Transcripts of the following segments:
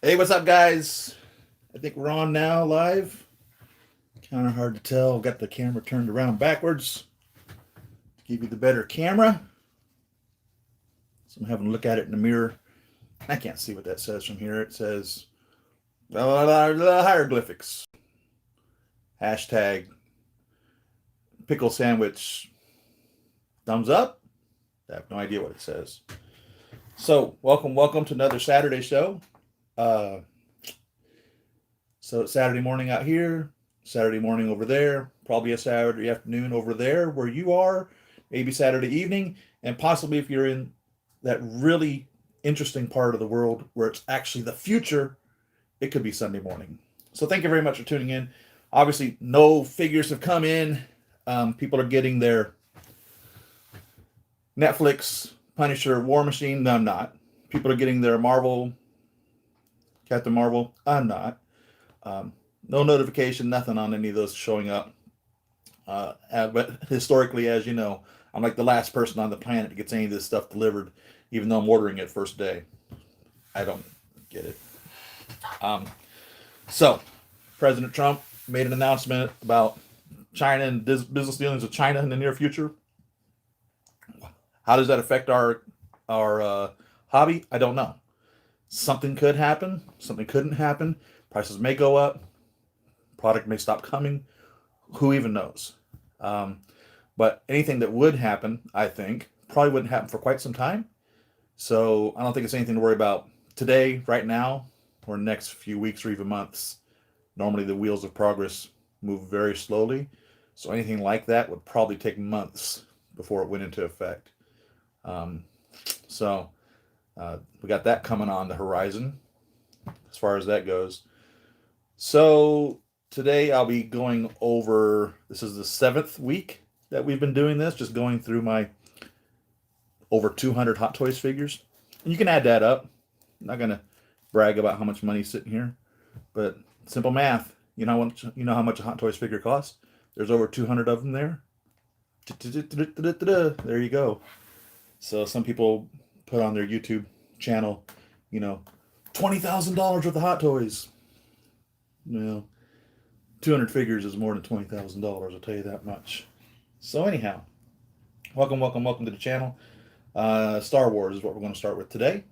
Hey, what's up, guys? I think we're on now live. Kind of hard to tell. Got the camera turned around backwards to give you the better camera. So I'm having a look at it in the mirror. I can't see what that says from here. It says hieroglyphics. Hashtag pickle sandwich. Thumbs up. I have no idea what it says. So welcome to another Saturday show. So it's Saturday morning out here, Saturday morning over there, probably a Saturday afternoon over there where you are, maybe Saturday evening, and possibly if you're in that really interesting part of the world where it's actually the future, it could be Sunday morning. So thank you very much for tuning in. Obviously, no figures have come in. People are getting their Netflix, Punisher, War Machine. No, I'm not. People are getting their Marvel, Captain Marvel. I'm not. No notification, nothing on any of those showing up. But historically, as you know, I'm like the last person on the planet that gets any of this stuff delivered, even though I'm ordering it first day. I don't get it. So, President Trump made an announcement about China and business dealings with China in the near future. How does that affect our hobby? I don't know. Something could happen. Something couldn't happen. Prices may go up. Product may stop coming. Who even knows? But anything that would happen, I think, probably wouldn't happen for quite some time. So I don't think it's anything to worry about today, right now, or next few weeks or even months. Normally the wheels of progress move very slowly. So anything like that would probably take months before it went into effect. So we got that coming on the horizon as far as that goes. So today I'll be going over, this is the 7th week that we've been doing this, just going through my over 200 Hot Toys figures. And you can add that up. I'm not going to brag about how much money's sitting here, but simple math. You know how much a Hot Toys figure costs? There's over 200 of them there. There you go. So some people put on their YouTube channel, $20,000 worth of Hot Toys. 200 figures is more than $20,000, I'll tell you that much. So anyhow, welcome to the channel. Star Wars is what we're going to start with today.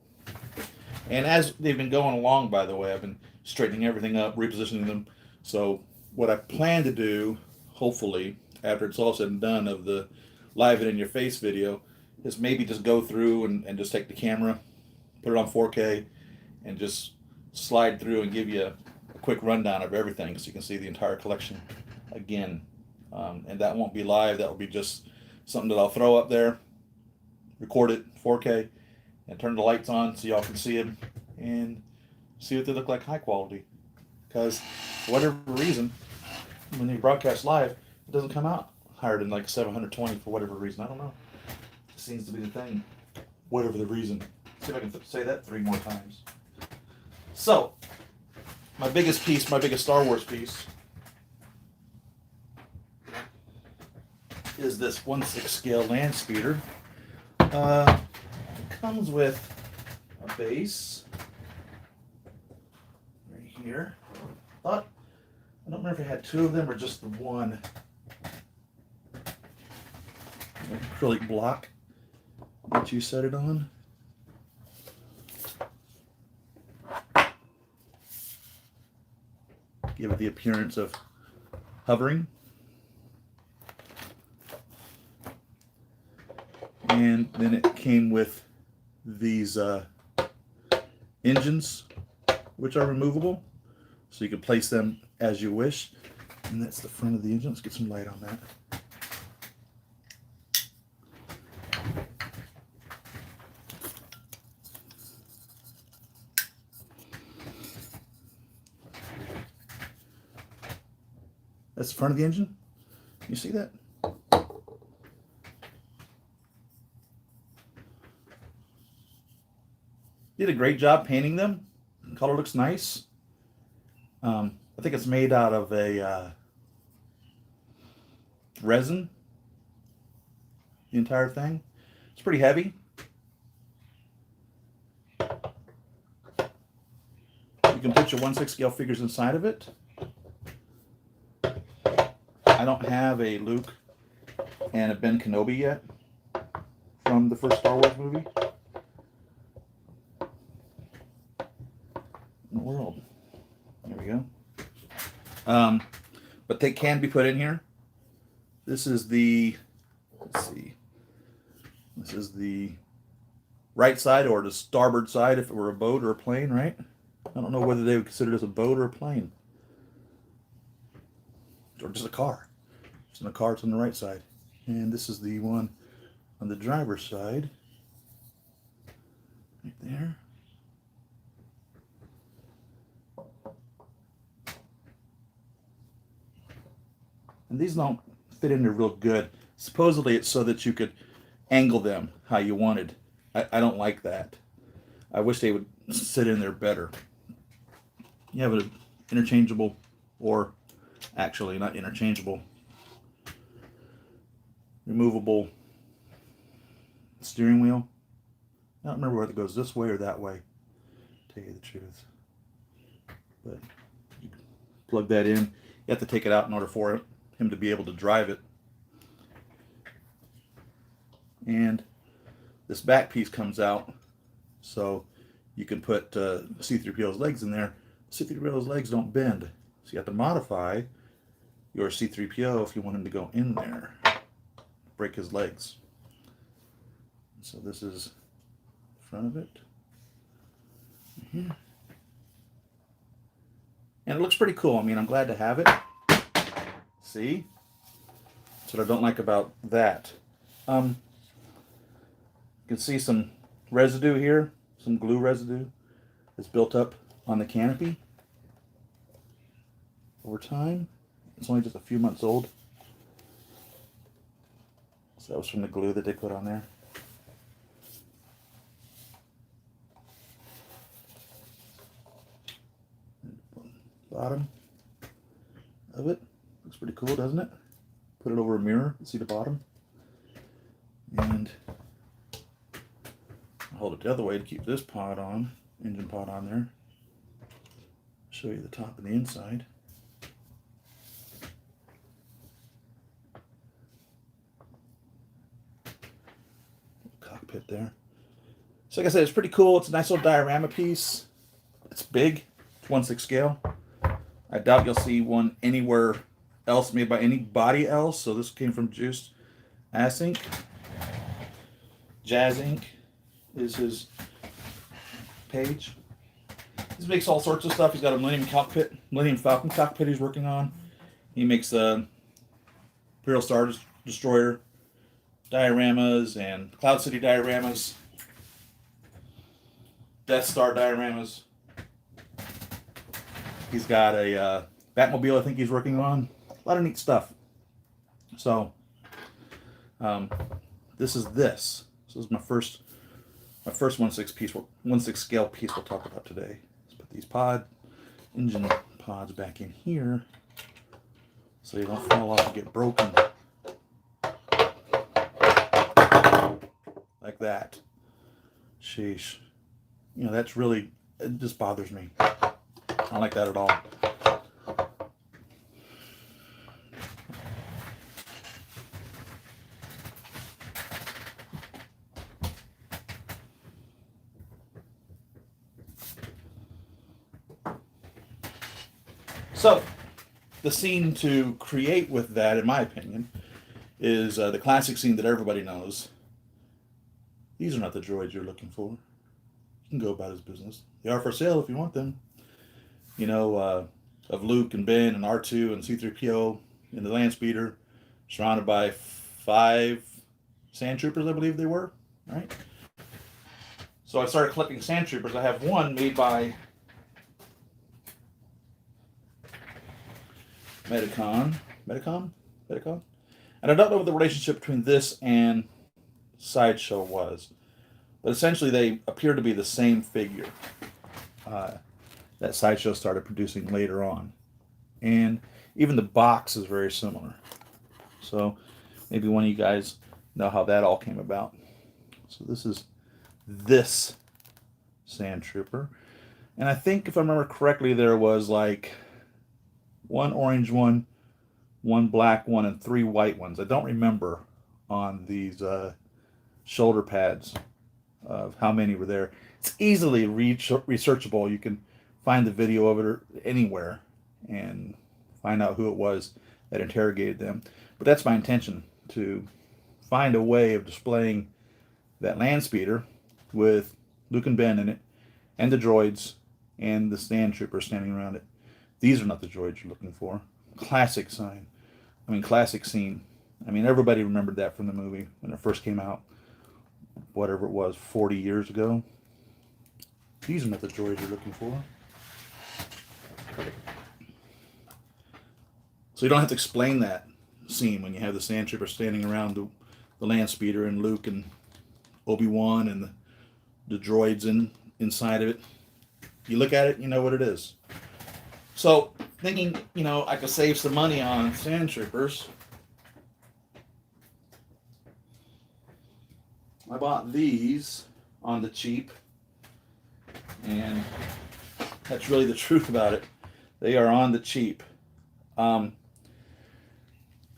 And as they've been going along, by the way, I've been straightening everything up, repositioning them. So what I plan to do, hopefully, after it's all said and done of the live it in your face video, is maybe just go through and just take the camera, put it on 4K, and just slide through and give you a quick rundown of everything so you can see the entire collection again. And that won't be live. That will be just something that I'll throw up there, record it 4K, and turn the lights on so y'all can see them and see what they look like high quality. Because for whatever reason, when they broadcast live, it doesn't come out higher than like 720 for whatever reason. I don't know. It seems to be the thing. Whatever the reason. See if I can say that 3 more times. So, my biggest Star Wars piece is this 1/6 scale land speeder. It comes with a base right here. I don't remember if it had 2 of them or just the one. An acrylic block that you set it on. Give it the appearance of hovering. And then it came with these engines, which are removable. So you can place them as you wish. And that's the front of the engine. Let's get some light on that. That's the front of the engine. You see that? Did a great job painting them. The color looks nice. I think it's made out of a resin. The entire thing. It's pretty heavy. bunch of 1/6 scale figures inside of it. I don't have a Luke and a Ben Kenobi yet from the first Star Wars movie. In the world. There we go. But they can be put in here. This is the, let's see, this is the right side or the starboard side if it were a boat or a plane, right? I don't know whether they would consider this a boat or a plane. Or just a car. It's in the car, it's on the right side. And this is the one on the driver's side. Right there. And these don't fit in there real good. Supposedly it's so that you could angle them how you wanted. I don't like that. I wish they would sit in there better. You have an interchangeable, or actually not interchangeable, removable steering wheel. I don't remember whether it goes this way or that way, to tell you the truth. But you plug that in. You have to take it out in order for him to be able to drive it. And this back piece comes out so you can put C-3PO's legs in there. C-3PO's legs don't bend, so you have to modify your C-3PO if you want him to go in there. Break his legs. So this is the front of it. Here. And it looks pretty cool. I mean, I'm glad to have it. See? That's what I don't like about that. You can see some residue here, some glue residue that's built up on the canopy over time. It's only just a few months old. So that was from the glue that they put on there. Bottom of it looks pretty cool, doesn't it? Put it over a mirror, see the bottom. And I'll hold it the other way to keep this pod on, engine pod on there. Show you the top and the inside. Cockpit there. So like I said, it's pretty cool. It's a nice little diorama piece. It's big. It's 1/6 scale. I doubt you'll see one anywhere else made by anybody else. So this came from Juiced Ass Ink. Jazz Ink is his page. He makes all sorts of stuff. He's got a Millennium Falcon cockpit he's working on. He makes Imperial Star Destroyer dioramas and Cloud City dioramas, Death Star dioramas. He's got a Batmobile I think he's working on. A lot of neat stuff. So this is this. This is my first 1/6 scale piece we'll talk about today. Let's put these engine pods back in here so they don't fall off and get broken. Like that. Sheesh. You know, that's really, it just bothers me. I don't like that at all. So, the scene to create with that, in my opinion, is the classic scene that everybody knows. These are not the droids you're looking for. You can go about his business. They are for sale if you want them. You know, of Luke and Ben and R2 and C-3PO in the land speeder, surrounded by 5 sand troopers, I believe they were, right? So I started collecting sand troopers. I have one made by Medicon. And I don't know what the relationship between this and Sideshow was, but essentially they appear to be the same figure that Sideshow started producing later on. And even the box is very similar. So maybe one of you guys know how that all came about. So this is this Sand Trooper. And I think if I remember correctly, there was like one orange one, one black one, and 3 white ones. I don't remember on these shoulder pads of how many were there. It's easily researchable. You can find the video of it anywhere and find out who it was that interrogated them. But that's my intention, to find a way of displaying that land speeder with Luke and Ben in it, and the droids, and the stand troopers standing around it. These are not the droids you're looking for. Classic sign. I mean, classic scene. I mean, everybody remembered that from the movie when it first came out, whatever it was, 40 years ago. These are not the droids you're looking for. So you don't have to explain that scene when you have the sand trooper standing around the land speeder and Luke and Obi-Wan and the droids inside of it. You look at it, you know what it is. So thinking, I could save some money on sand troopers, I bought these on the cheap, and that's really the truth about it. They are on the cheap.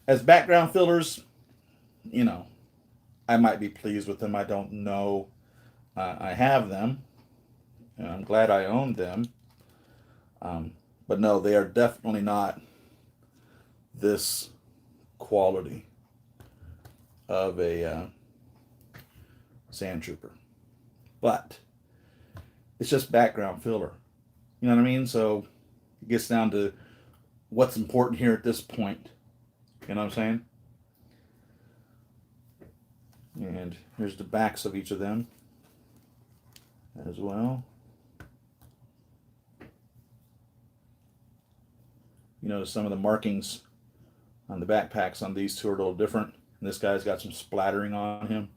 As background fillers, I might be pleased with them. I don't know. I have them, and I'm glad I own them. But no, they are definitely not this quality of a sand trooper. But it's just background filler. You know what I mean? So it gets down to what's important here at this point. You know what I'm saying? And here's the backs of each of them as well. You notice some of the markings on the backpacks on these two are a little different. And this guy's got some splattering on him,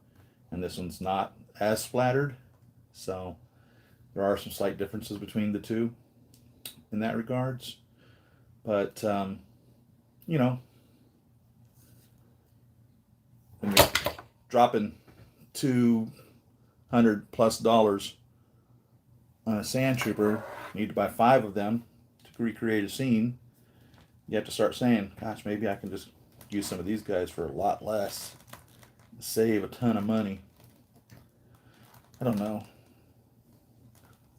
and this one's not as splattered. So there are some slight differences between the two in that regards. But, when you're dropping $200+ on a sand trooper, you need to buy 5 of them to recreate a scene. You have to start saying, gosh, maybe I can just use some of these guys for a lot less, save a ton of money. I don't know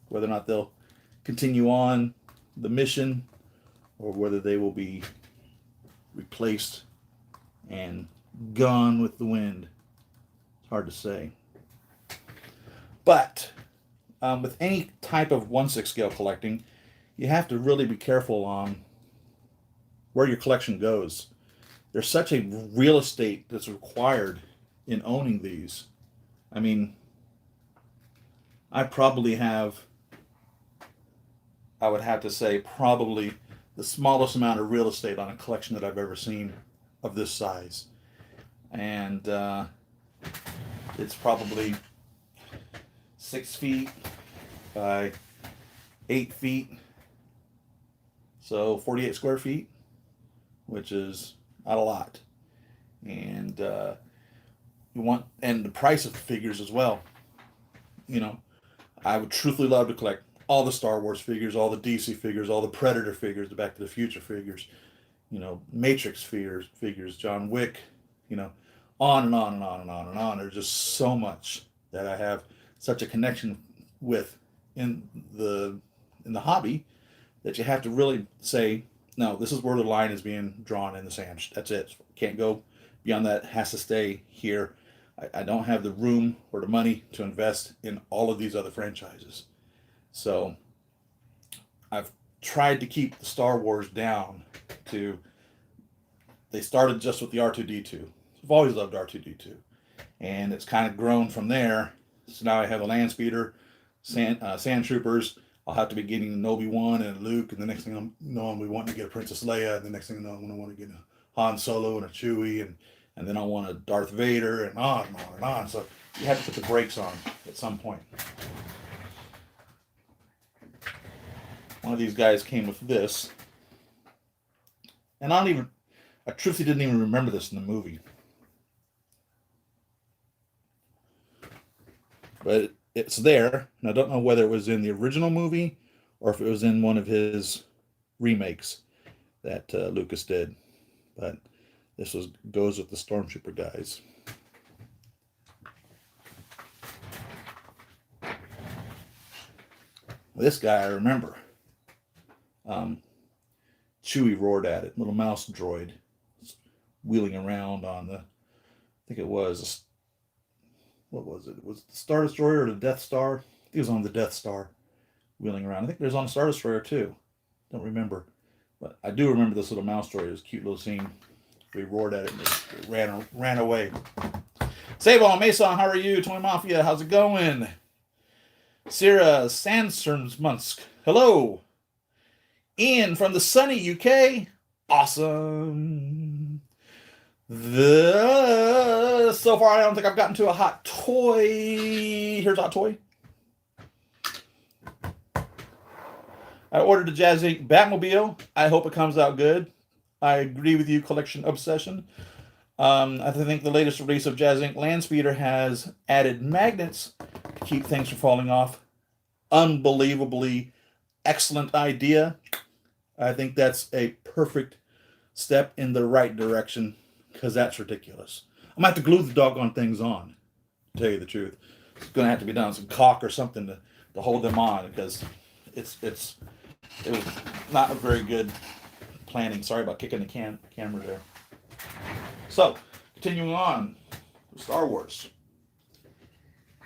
whether or not they'll continue on the mission or whether they will be replaced and gone with the wind. It's hard to say. But with any type of 1/6 scale collecting, you have to really be careful on where your collection goes. There's such a real estate that's required in owning these. I mean, I would have to say, probably the smallest amount of real estate on a collection that I've ever seen of this size. And it's probably 6 feet by 8 feet. So 48 square feet, which is not a lot. And and the price of the figures as well. I would truthfully love to collect all the Star Wars figures, all the DC figures, all the Predator figures, the Back to the Future figures, Matrix figures, John Wick, on and on and on and on and on. There's just so much that I have such a connection with in the hobby that you have to really say, no, this is where the line is being drawn in the sand. That's it. Can't go beyond that. Has to stay here. I don't have the room or the money to invest in all of these other franchises. So I've tried to keep the Star Wars down to, they started just with the R2-D2. I've always loved R2-D2. And it's kind of grown from there. So now I have a land speeder, sand troopers. I'll have to be getting an Obi-Wan and Luke, and the next thing I'm knowing, we want to get a Princess Leia, and the next thing I know, I'm going to want to get a Han Solo and a Chewie, and then I want a Darth Vader, and on and on and on. So you have to put the brakes on at some point. One of these guys came with this, and I truthfully didn't even remember this in the movie. But it's there, and I don't know whether it was in the original movie or if it was in one of his remakes that Lucas did. But this goes with the Stormtrooper guys. This guy I remember. Chewie roared at it. Little mouse droid wheeling around on the, I think it was, what was it? Was it the Star Destroyer or the Death Star? I think it was on the Death Star wheeling around. I think there's on the Star Destroyer too. Don't remember. But I do remember this little mouse droid. It was a cute little scene. We roared at it and it ran away. Save on Mason, how are you? Toy Mafia, how's it going? Sarah Sandströmsmunsk, hello. Ian from the sunny UK, awesome. So far I don't think I've gotten to a hot toy. Here's a hot toy. I ordered a Jazz Inc. Batmobile. I hope it comes out good. I agree with you, Collection Obsession. I think the latest release of Jazz Inc. Landspeeder has added magnets to keep things from falling off. Unbelievably excellent idea. I think that's a perfect step in the right direction, because that's ridiculous. I'm going to have to glue the doggone things on, to tell you the truth. It's going to have to be done some caulk or something to hold them on, because it was not a very good planning. Sorry about kicking the camera there. So, continuing on with Star Wars.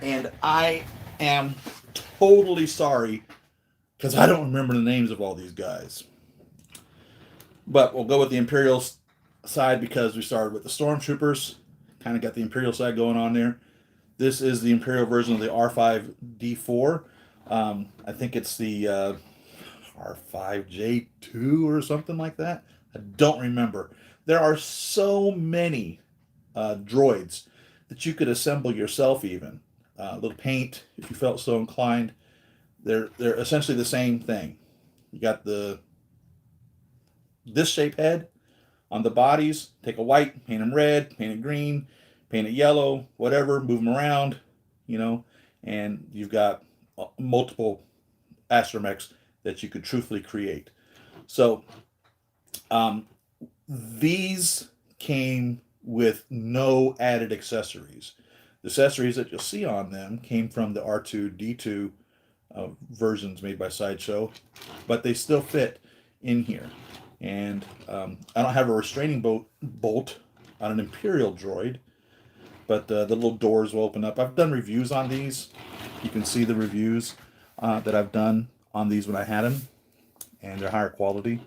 And I am totally sorry, because I don't remember the names of all these guys. But we'll go with the Imperial side, because we started with the Stormtroopers. Kind of got the Imperial side going on there. This is the Imperial version of the R5-D4. I think it's the R5J2 or something like that. I don't remember. There are so many droids that you could assemble yourself even. A little paint, if you felt so inclined. They're essentially the same thing. You got this shape head on the bodies. Take a white, paint them red, paint it green, paint it yellow, whatever, move them around, and you've got multiple Astromechs that you could truthfully create. So these came with no added accessories. The accessories that you'll see on them came from the R2-D2 versions made by Sideshow, but they still fit in here. And I don't have a restraining bolt on an Imperial droid, but the little doors will open up. I've done reviews on these. You can see the reviews that I've done on these when I had them, and they're higher quality.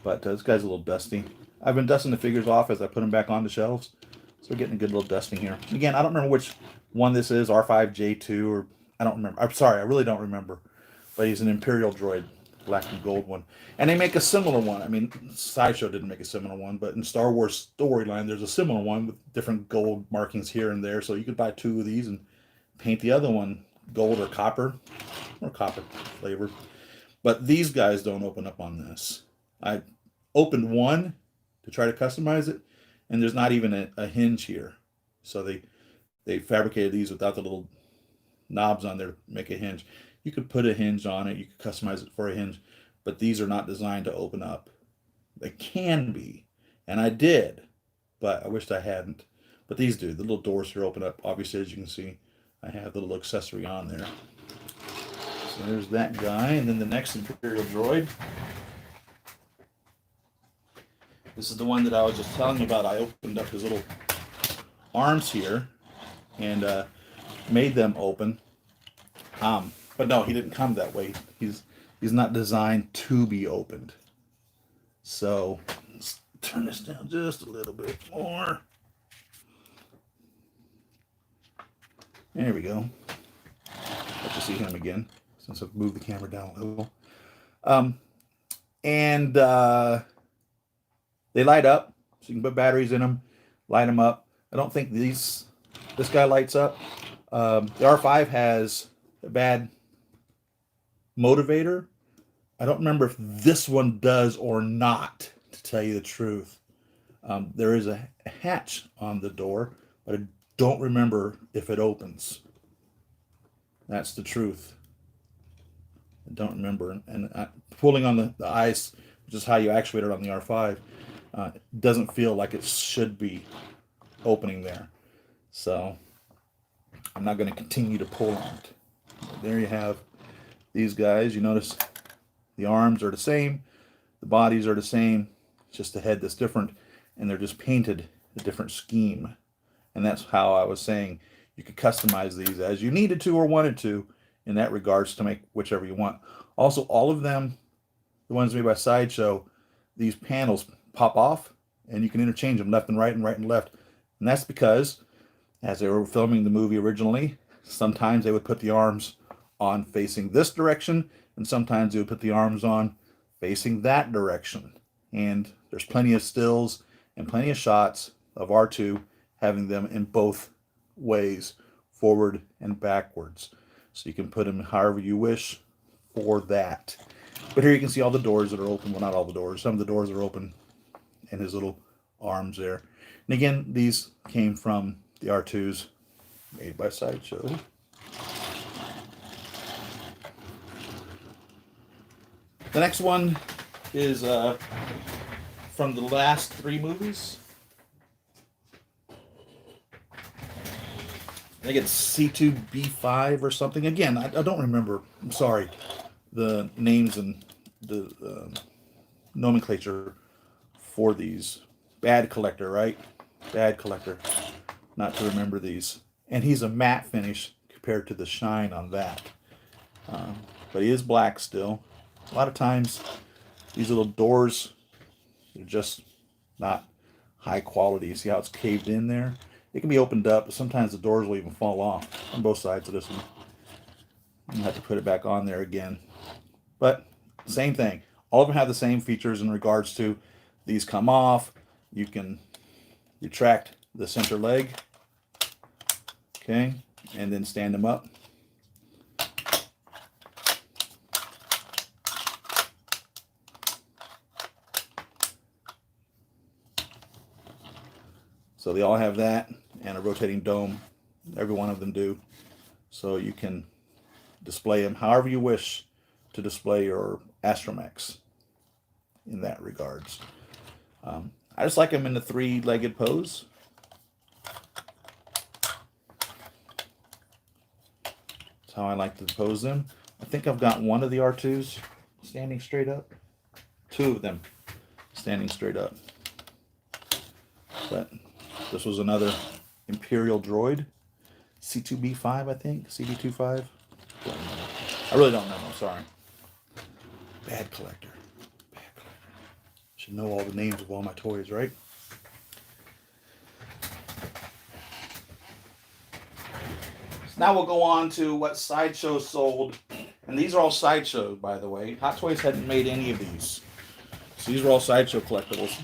But this guy's a little dusty. I've been dusting the figures off as I put them back on the shelves, so we're getting a good little dusting here. Again, I don't remember which one this is, R5J2, or I don't remember. I'm sorry, I really don't remember. But he's an Imperial droid, black and gold one. And they make a similar one. I mean, Sideshow didn't make a similar one, but in Star Wars Storyline, there's a similar one with different gold markings here and there. So you could buy two of these and paint the other one gold or copper flavor. But these guys don't open up on this. I opened one to try to customize it, and there's not even a hinge here. So they fabricated these without the little knobs on there to make a hinge. You could put a hinge on it. You could customize it for a hinge, but these are not designed to open up. They can be, and I did, but I wished I hadn't. But these do. The little doors here open up. Obviously, as you can see, I have the little accessory on there. So there's that guy, and then the next Imperial droid. This is the one that I was just telling you about. I opened up his little arms here and made them open. But no, he didn't come that way. He's not designed to be opened. So let's turn this down just a little bit more. There we go. Let you see him again, since I've moved the camera down a little. They light up, so you can put batteries in them, light them up. I don't think this guy lights up. The R5 has a bad motivator. I don't remember if this one does or not, to tell you the truth. There is a hatch on the door, but I don't remember if it opens. That's the truth. I don't remember. And pulling on the ice, which is how you actuate it on the R5, doesn't feel like it should be opening there. So I'm not going to continue to pull on it. But there you have these guys. You notice the arms are the same, the bodies are the same, it's just the head that's different, and they're just painted a different scheme. And that's how I was saying you could customize these as you needed to or wanted to in that regards to make whichever you want. Also, all of them, the ones made by Sideshow, these panels pop off and you can interchange them left and right and right and left. And that's because as they were filming the movie originally, sometimes they would put the arms on facing this direction and sometimes they would put the arms on facing that direction. And there's plenty of stills and plenty of shots of R2 having them in both ways, forward and backwards. So you can put them however you wish for that. But here you can see all the doors that are open. Well, not all the doors. Some of the doors are open and his little arms there. And again, these came from the R2s made by Sideshow. The next one is from the last 3 movies. I think it's C2B5 or something. Again, I don't remember. I'm sorry. The names and the nomenclature for these. Bad collector, right? Bad collector. Not to remember these. And he's a matte finish compared to the shine on that. But he is black still. A lot of times, these little doors, they're just not high quality. You see how it's caved in there? It can be opened up, but sometimes the doors will even fall off on both sides of this one. You have to put it back on there again. But same thing. All of them have the same features in regards to these come off. You can retract the center leg. Okay. And then stand them up. So they all have that and a rotating dome. Every one of them do. So you can display them however you wish to display your Astromechs in that regards. I just like them in the 3-legged pose. That's how I like to pose them. I think I've got one of the R2s standing straight up. 2 of them standing straight up. But this was another Imperial droid. C2B5, I think. CD25. I really don't know. I'm sorry. Bad collector. Bad collector. Should know all the names of all my toys, right? So now we'll go on to what Sideshow sold. And these are all Sideshow, by the way. Hot Toys hadn't made any of these. So these were all Sideshow collectibles.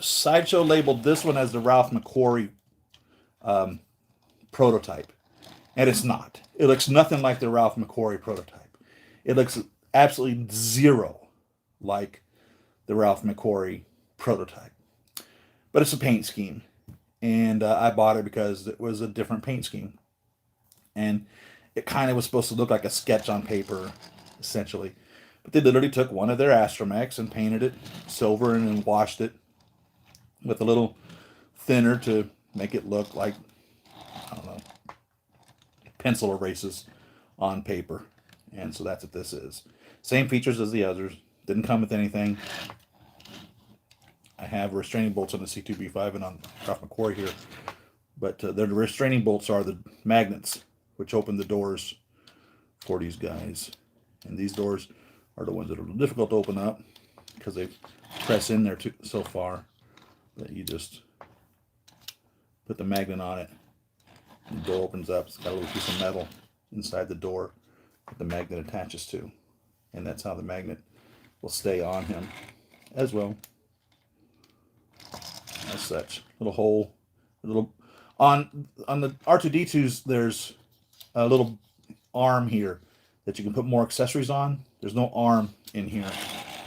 Sideshow labeled this one as the Ralph Mcquarrie prototype. And it's not. It looks nothing like the Ralph Mcquarrie prototype. It looks absolutely zero like the Ralph Mcquarrie prototype. But it's a paint scheme. And I bought it because it was a different paint scheme. And it kind of was supposed to look like a sketch on paper, essentially. But they literally took one of their Astromechs and painted it silver and then washed it with a little thinner to make it look like, I don't know, pencil erases on paper. And so that's what this is. Same features as the others. Didn't come with anything. I have restraining bolts on the C2B5 and on Ralph Mcquarrie here. But the restraining bolts are the magnets, which open the doors for these guys. And these doors are the ones that are difficult to open up because they press in there so far that you just put the magnet on it and the door opens up. It's got a little piece of metal inside the door that the magnet attaches to, and that's how the magnet will stay on him as well. As such, little hole, a little on the R2D2s. There's a little arm here that you can put more accessories on. There's no arm in here,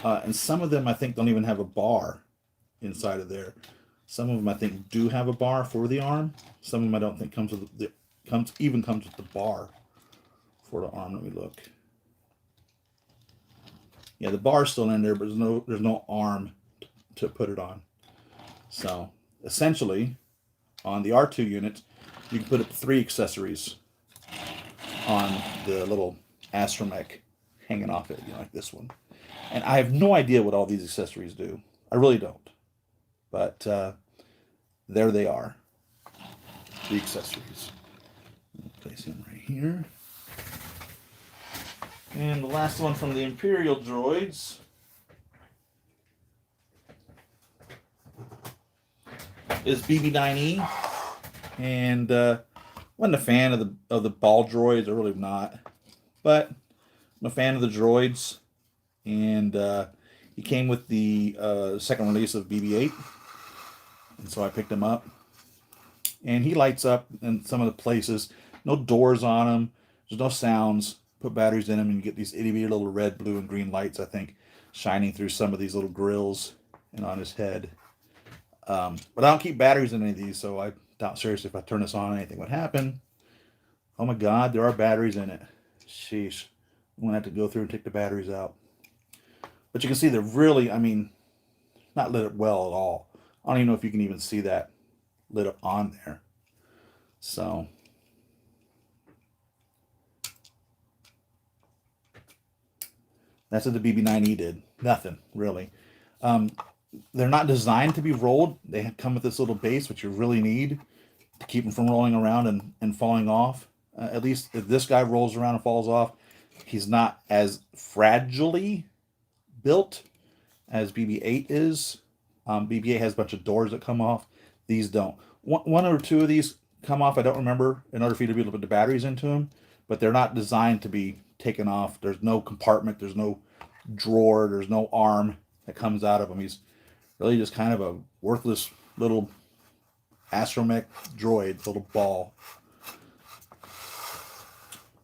and some of them I think don't even have a bar inside of there. Some of them I think do have a bar for the arm. Some of them I don't think comes with comes with the bar for the arm. Let me look. Yeah, the bar's still in there, but there's no arm to put it on. So essentially, on the R2 unit, you can put up 3 accessories on the little Astromech hanging off it, like this one. And I have no idea what all these accessories do. I really don't. But there they are, the accessories. Place him right here. And the last one from the Imperial droids is BB-9E, and wasn't a fan of the ball droids. I really not, but I'm a fan of the droids, and he came with the second release of BB-8, and so I picked him up, and he lights up in some of the places. No doors on him. There's no sounds. Put batteries in him, and you get these itty bitty little red, blue, and green lights, I think, shining through some of these little grills and on his head. But I don't keep batteries in any of these, so I doubt seriously if I turn this on, anything would happen. Oh my God, there are batteries in it. Sheesh. I'm going to have to go through and take the batteries out. But you can see they're really, I mean, not lit up well at all. I don't even know if you can even see that lit up on there. So that's what the BB-9E did. Nothing, really. They're not designed to be rolled. They come with this little base, which you really need to keep them from rolling around and falling off. At least if this guy rolls around and falls off, he's not as fragilely built as BB-8 is. BB-8 has a bunch of doors that come off. These don't. One or two of these come off, I don't remember, in order for you to be able to put the batteries into them. But they're not designed to be taken off. There's no compartment. There's no drawer. There's no arm that comes out of him. He's really just kind of a worthless little Astromech droid, little ball.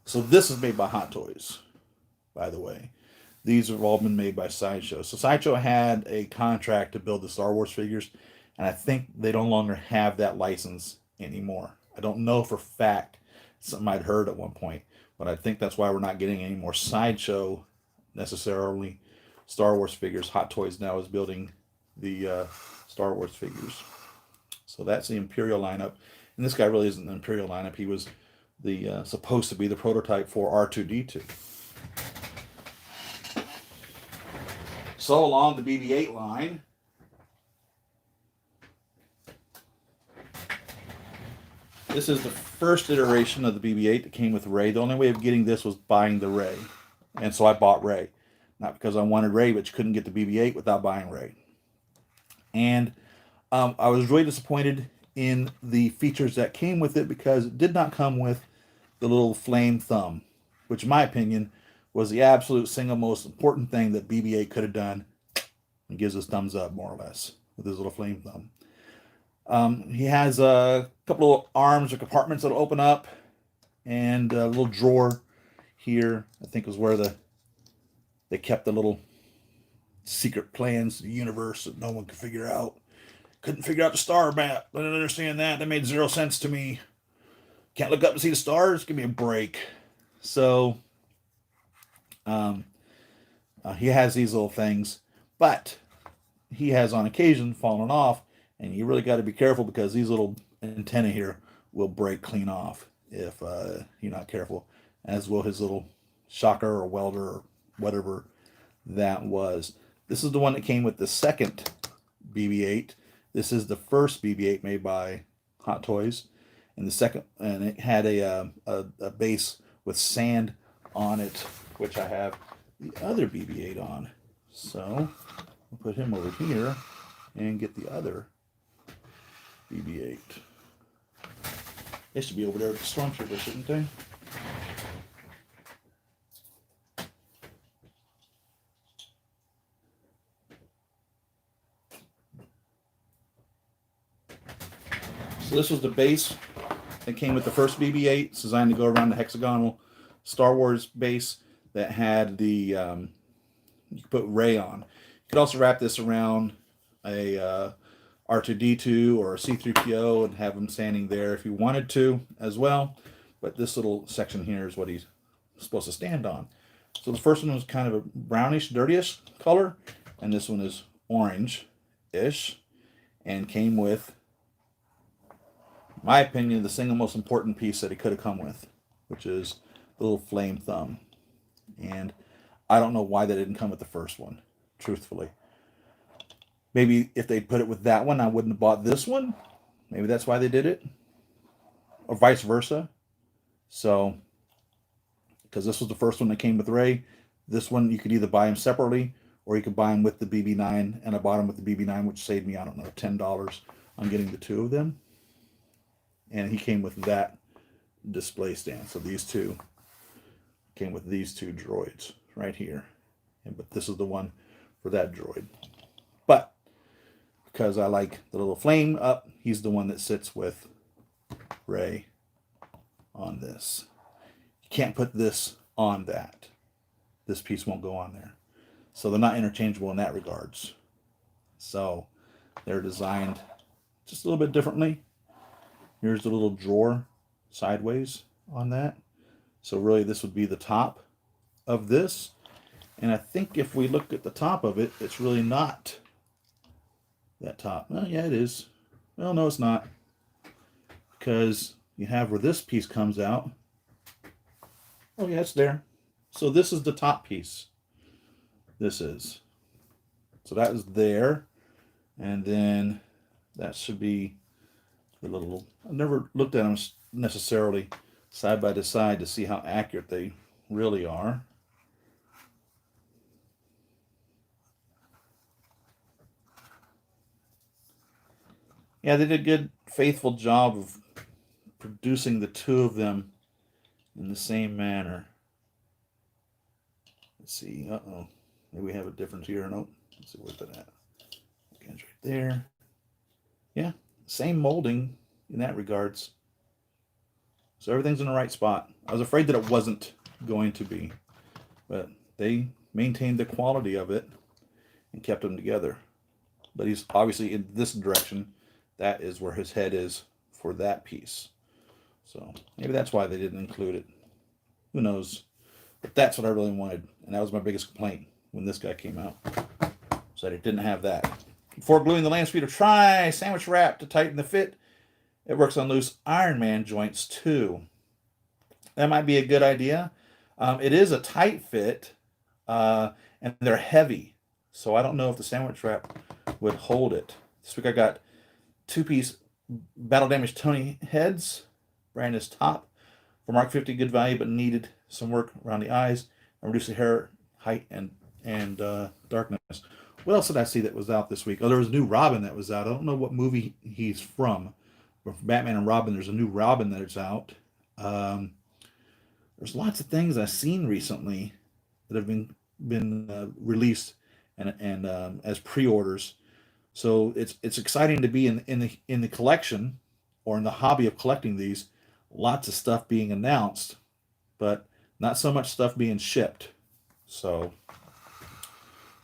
So this is made by Hot Toys, by the way. These have all been made by Sideshow. So Sideshow had a contract to build the Star Wars figures, and I think they no longer have that license anymore. I don't know for a fact. Something I'd heard at one point, but I think that's why we're not getting any more Sideshow necessarily Star Wars figures. Hot Toys now is building the Star Wars figures. So that's the Imperial lineup. And this guy really isn't the Imperial lineup. He was the supposed to be the prototype for R2-D2. So along the BB-8 line, this is the first iteration of the BB-8 that came with Rey. The only way of getting this was buying the Rey. And so I bought Rey. Not because I wanted Rey, but you couldn't get the BB-8 without buying Rey. And I was really disappointed in the features that came with it because it did not come with the little flame thumb, which in my opinion was the absolute single most important thing that BB-8 could have done. It gives us thumbs up, more or less, with his little flame thumb. He has a couple of arms or compartments that'll open up, and a little drawer here, I think was where they kept the little secret plans of the universe that no one could figure out. Couldn't figure out the star map. I didn't understand that. That made zero sense to me. Can't look up to see the stars? Give me a break. So, he has these little things, but he has on occasion fallen off, and you really got to be careful because these little antennae here will break clean off if you're not careful, as will his little shocker or welder or whatever that was. This is the one that came with the second BB-8. This is the first BB-8 made by Hot Toys, and the second, and it had a base with sand on it, which I have the other BB-8 on. So we'll put him over here and get the other BB-8. They should be over there with the Stormtrooper, shouldn't they? So this was the base that came with the first BB-8. It's designed to go around the hexagonal Star Wars base that had the, you could put Rey on. You could also wrap this around a R2-D2 or a C-3PO and have him standing there if you wanted to as well. But this little section here is what he's supposed to stand on. So the first one was kind of a brownish, dirtish color, and this one is orange-ish, and came with, in my opinion, the single most important piece that it could have come with, which is the little flame thumb. And I don't know why that didn't come with the first one, truthfully. Maybe if they put it with that one, I wouldn't have bought this one. Maybe that's why they did it. Or vice versa. So, because this was the first one that came with Ray. This one, you could either buy them separately, or you could buy them with the BB9. And I bought them with the BB9, which saved me, I don't know, $10 on getting the two of them. And he came with that display stand. So these two came with these two droids right here. But this is the one for that droid. But because I like the little flame up, he's the one that sits with Ray on this. You can't put this on that. This piece won't go on there. So they're not interchangeable in that regards. So they're designed just a little bit differently. Here's the little drawer sideways on that. So really this would be the top of this. And I think if we look at the top of it, it's really not that top. Well, yeah, it is. Well, no, it's not. Because you have where this piece comes out. Oh, yeah, it's there. So this is the top piece. This is. So that is there. And then that should be the little... I've never looked at them necessarily side by side to see how accurate they really are. Yeah, they did a good, faithful job of producing the two of them in the same manner. Let's see. Uh-oh. Maybe we have a difference here. Nope. Let's see where's that at. Okay, it's right there. Yeah, same molding in that regards. So everything's in the right spot. I was afraid that it wasn't going to be, but they maintained the quality of it and kept them together. But he's obviously in this direction. That is where his head is for that piece. So maybe that's why they didn't include it. Who knows? But that's what I really wanted. And that was my biggest complaint when this guy came out. So that it didn't have that. Before gluing the land speeder, try sandwich wrap to tighten the fit. It works on loose Iron Man joints too. That might be a good idea. It is a tight fit, and they're heavy. So I don't know if the sandwich wrap would hold it. This week I got 2-piece battle damage Tony heads, brand is top. For Mark 50, good value, but needed some work around the eyes and reduce the hair height and darkness. What else did I see that was out this week? Oh, there was a new Robin that was out. I don't know what movie he's from. But for Batman and Robin, there's a new Robin that's out. There's lots of things I've seen recently that have been released and as pre-orders. So it's exciting to be in the collection or in the hobby of collecting these. Lots of stuff being announced, but not so much stuff being shipped. So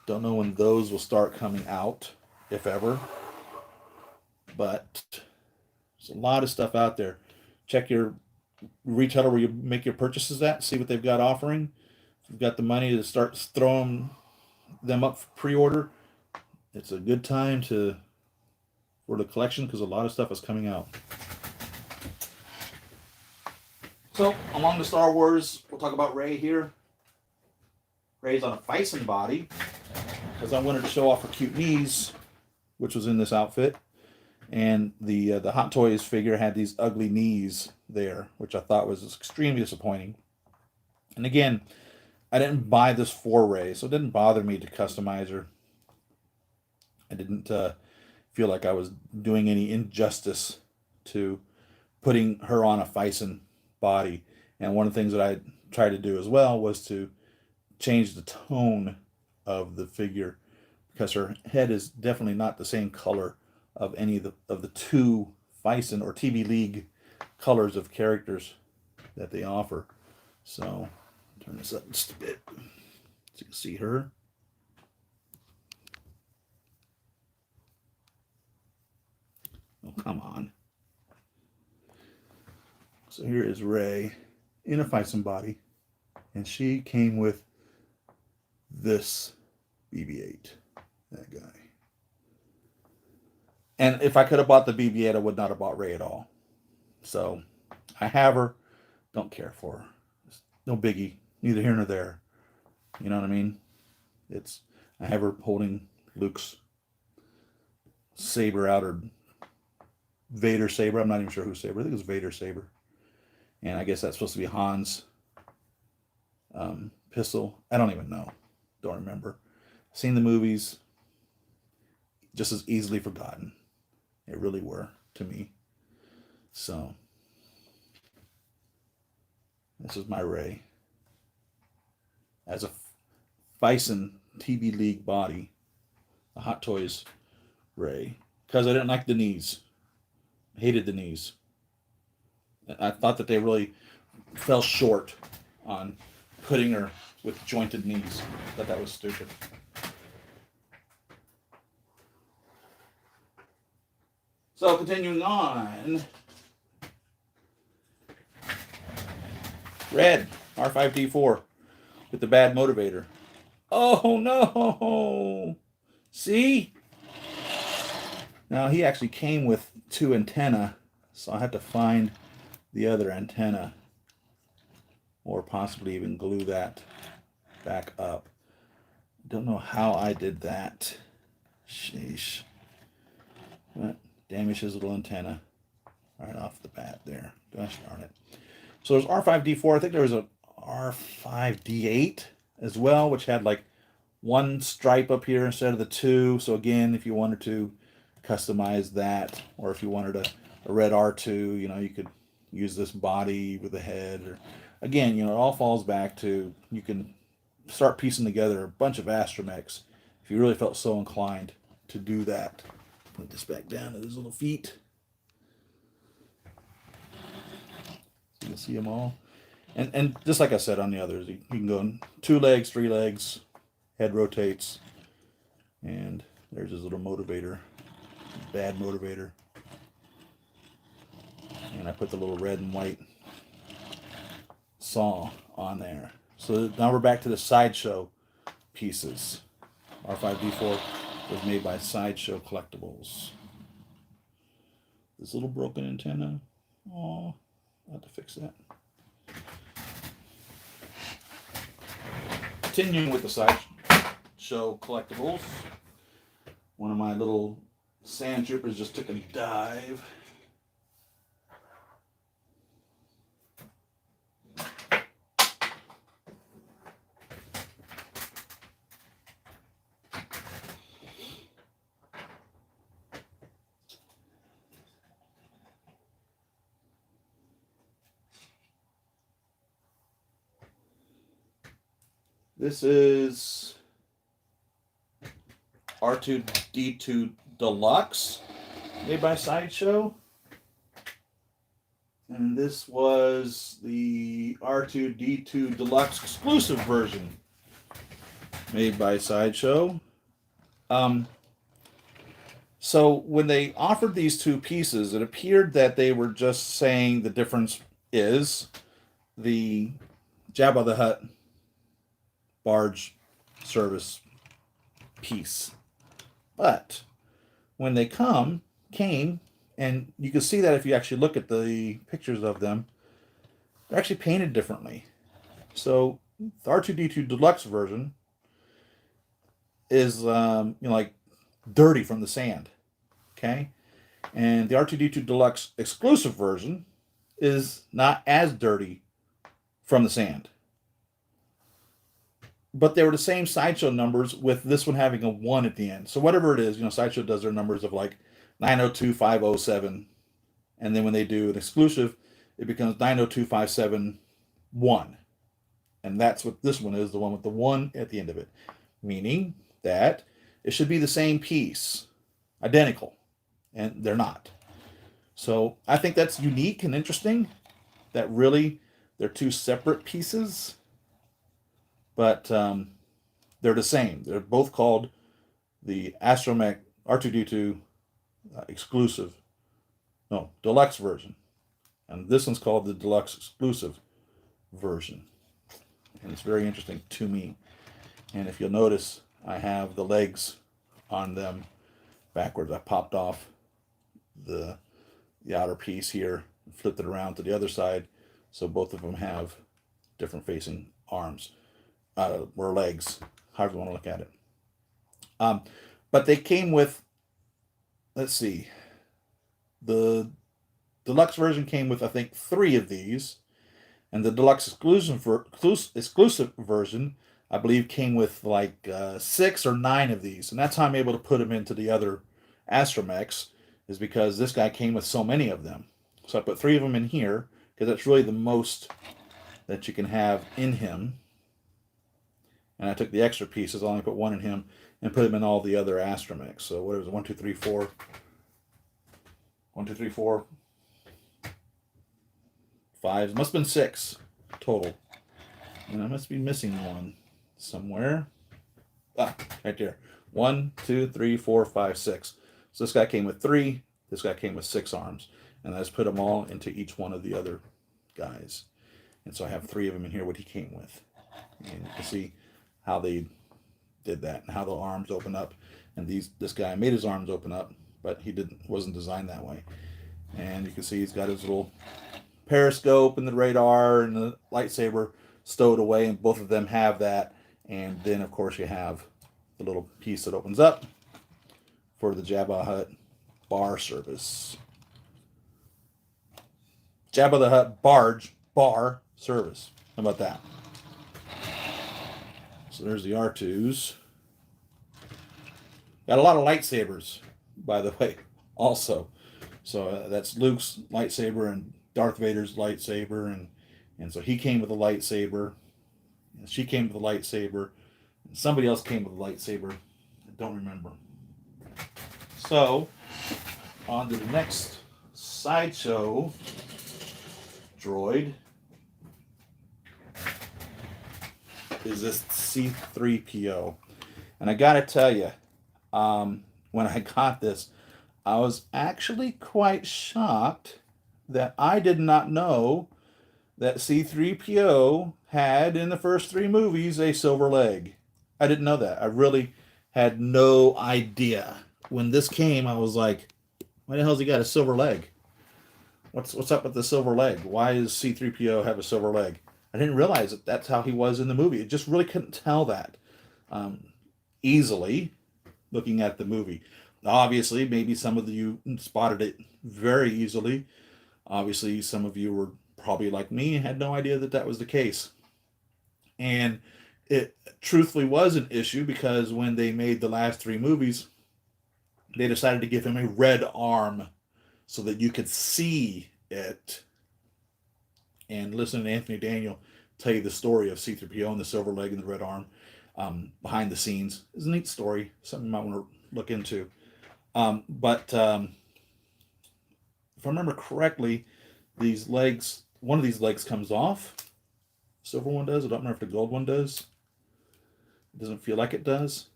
don't know when those will start coming out, if ever. But there's a lot of stuff out there. Check your retailer where you make your purchases at. See what they've got offering. If you've got the money to start throwing them up for pre-order, it's a good time for the collection because a lot of stuff is coming out. So, along the Star Wars, we'll talk about Rey here. Rey's on a Phicen body because I wanted to show off her cute knees, which was in this outfit. And the Hot Toys figure had these ugly knees there, which I thought was extremely disappointing. And again, I didn't buy this for Rey, so it didn't bother me to customize her. I didn't feel like I was doing any injustice to putting her on a Phicen body. And one of the things that I tried to do as well was to change the tone of the figure because her head is definitely not the same color of any of the two Phicen or TB League colors of characters that they offer. So turn this up just a bit so you can see her. Oh, come on. So here is Rey in a Phicen body, and she came with this BB-8. That guy. And if I could have bought the BB-8, I would not have bought Rey at all. So I have her. Don't care for her. It's no biggie. Neither here nor there. You know what I mean? I have her holding Luke's saber out, or Vader saber. I'm not even sure whose saber. I think it's Vader saber. And I guess that's supposed to be Han's pistol. I don't even know. Don't remember. Seen the movies. Just as easily forgotten. They really were to me. So this is my Rey. As a Phicen TB League body. A Hot Toys Rey. Because I didn't like the knees. I hated the knees. I thought that they really fell short on putting her with jointed knees. I thought that was stupid. So continuing on. Red R5D4 with the bad motivator. Oh no! See? Now he actually came with 2 antennae, so I had to find the other antenna, or possibly even glue that back up. Don't know how I did that. Sheesh. But damaged his little antenna right off the bat there. Gosh darn it. So there's R5D4. I think there was a R5D8 as well, which had like 1 stripe up here instead of the 2. So again, if you wanted to customize that, or if you wanted a red R2, you know, you could use this body with the head. Or again, you know, it all falls back to, you can start piecing together a bunch of Astromechs if you really felt so inclined to do that. Put this back down to his little feet. So you can see them all. And just like I said on the others, you can go in 2 legs, 3 legs, head rotates, and there's his little motivator, bad motivator. And I put the little red and white saw on there. So now we're back to the Sideshow pieces. R5D4 was made by Sideshow Collectibles. This little broken antenna. Oh, I'll have to fix that. Continuing with the Sideshow Collectibles. One of my little sand troopers just took a dive. This is R2D2 Deluxe, made by Sideshow. And this was the R2D2 Deluxe exclusive version, made by Sideshow. So when they offered these 2 pieces, it appeared that they were just saying the difference is the Jabba the Hutt barge service piece. But when they came, and you can see that if you actually look at the pictures of them, they're actually painted differently. So the R2D2 Deluxe version is like dirty from the sand. Okay? And the R2D2 Deluxe exclusive version is not as dirty from the sand. But they were the same Sideshow numbers, with this one having a 1 at the end. So whatever it is, you know, Sideshow does their numbers of like 902507. And then when they do an exclusive, it becomes 902571. And that's what this one is, the one with the 1 at the end of it. Meaning that it should be the same piece, identical. And they're not. So I think that's unique and interesting, that really they're 2 separate pieces. But they're the same. They're both called the Astromech R2D2 Deluxe version. And this one's called the Deluxe exclusive version. And it's very interesting to me. And if you'll notice, I have the legs on them backwards. I popped off the outer piece here, flipped it around to the other side, so both of them have different facing arms or legs, however you want to look at it. But they came with, let's see, the deluxe version came with, I think, 3 of these, and the deluxe exclusive version, I believe, came with like 6 or 9 of these, and that's how I'm able to put them into the other Astromechs, is because this guy came with so many of them. So I put 3 of them in here, because that's really the most that you can have in him. And I took the extra pieces, I only put 1 in him, and put them in all the other Astromechs. So what is it? 1, 2, 3, 4. 1, 2, 3, 4. 5. It must have been 6 total. And I must be missing one somewhere. Ah, right there. 1, 2, 3, 4, 5, 6. So this guy came with 3. This guy came with 6 arms. And I just put them all into each one of the other guys. And so I have 3 of them in here, what he came with. And you can see how they did that and how the arms open up. And this guy made his arms open up, but he wasn't designed that way. And you can see he's got his little periscope and the radar and the lightsaber stowed away, and both of them have that. And then of course you have the little piece that opens up for the Jabba Hutt bar service. Jabba the Hutt barge bar service. How about that? So there's the R2s. Got a lot of lightsabers, by the way, also. So that's Luke's lightsaber and Darth Vader's lightsaber, and so he came with a lightsaber, and she came with a lightsaber, and somebody else came with a lightsaber. I don't remember. So on to the next sideshow droid is this C3PO, and I gotta tell you, when I got this, I was actually quite shocked that I did not know that C3PO had, in the first 3 movies, a silver leg. I didn't know that. I really had no idea. When this came, I was like, why the hell's he got a silver leg? What's up with the silver leg? Why does C3PO have a silver leg? I didn't realize that that's how he was in the movie. I just really couldn't tell that easily looking at the movie. Obviously, maybe some of you spotted it very easily. Obviously, some of you were probably like me and had no idea that that was the case. And it truthfully was an issue, because when they made the last 3 movies, they decided to give him a red arm so that you could see it. And listen to Anthony Daniel tell you the story of C3PO and the silver leg and the red arm behind the scenes. It's a neat story, something you might want to look into. But if I remember correctly, these legs, one of these legs comes off. Silver one does. I don't remember if the gold one does. It doesn't feel like it does.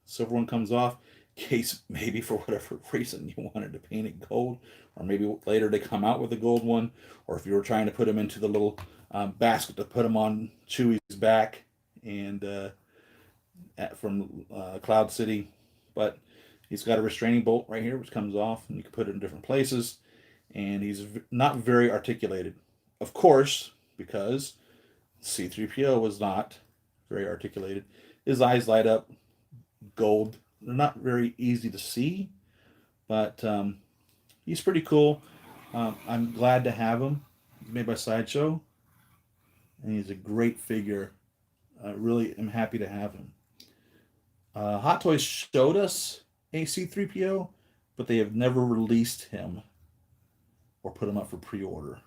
Silver one comes off, in case maybe for whatever reason you wanted to paint it gold, or maybe later they come out with a gold one, or if you were trying to put them into the little basket to put them on Chewie's back and from Cloud City. But he's got a restraining bolt right here, which comes off, and you can put it in different places. And he's not very articulated, of course, because C3PO was not very articulated. His eyes light up gold. They're not very easy to see, but he's pretty cool. I'm glad to have him. He's made by Sideshow, and he's a great figure. I really am happy to have him. Hot Toys showed us a C3PO, but they have never released him or put him up for pre-order.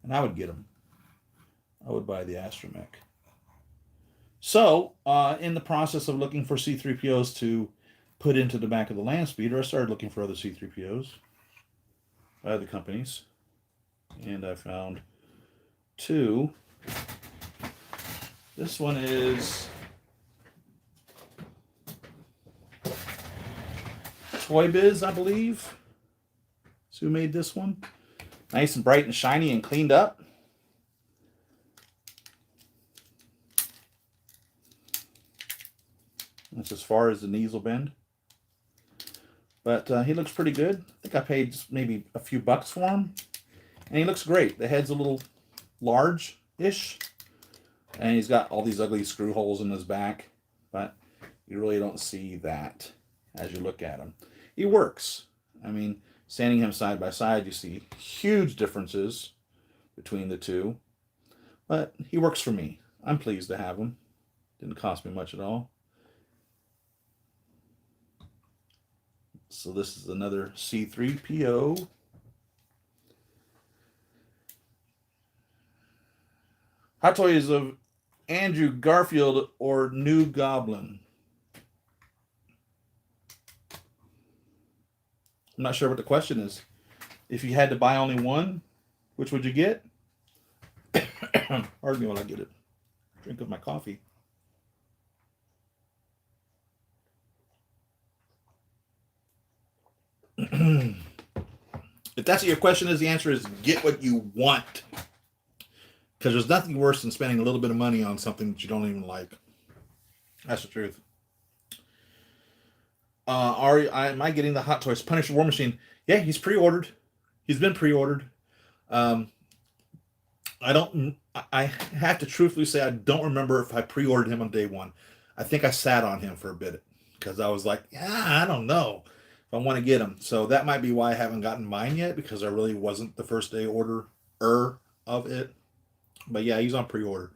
And I would get him. I would buy the Astromech. So, in the process of looking for C3POs to put into the back of the land speeder, I started looking for other C3POs by other companies. And I found 2. This one is Toy Biz, I believe. So who made this one? Nice and bright and shiny and cleaned up. That's as far as the knees will bend. But he looks pretty good. I think I paid maybe a few bucks for him. And he looks great. The head's a little large-ish. And he's got all these ugly screw holes in his back. But you really don't see that as you look at him. He works. I mean, standing him side by side, you see huge differences between the two. But he works for me. I'm pleased to have him. Didn't cost me much at all. So this is another C3PO. Hot Toys of Andrew Garfield or New Goblin. I'm not sure what the question is. If you had to buy only one, which would you get? Pardon me while I get a drink of my coffee. If that's what your question is, the answer is get what you want. Because there's nothing worse than spending a little bit of money on something that you don't even like. That's the truth. Am I getting the Hot Toys Punisher War Machine? Yeah, he's pre-ordered. He's been pre-ordered. I have to truthfully say I don't remember if I pre-ordered him on day one. I think I sat on him for a bit because I was like, yeah, I don't know if I want to get him. So that might be why I haven't gotten mine yet, because I really wasn't the first day order of it. But yeah, he's on pre-order.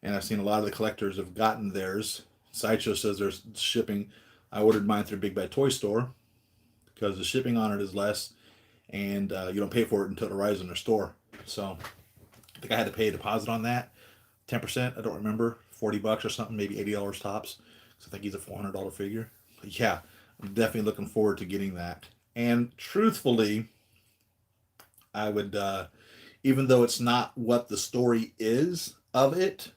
And I've seen a lot of the collectors have gotten theirs. Sideshow says there's shipping. I ordered mine through Big Bad Toy Store because the shipping on it is less, and you don't pay for it until it arrives in their store. So I think I had to pay a deposit on that, 10%. I don't remember, $40 or something, maybe $80 tops. So I think he's a $400 figure. But yeah, I'm definitely looking forward to getting that. And truthfully, I would, even though it's not what the story is of it,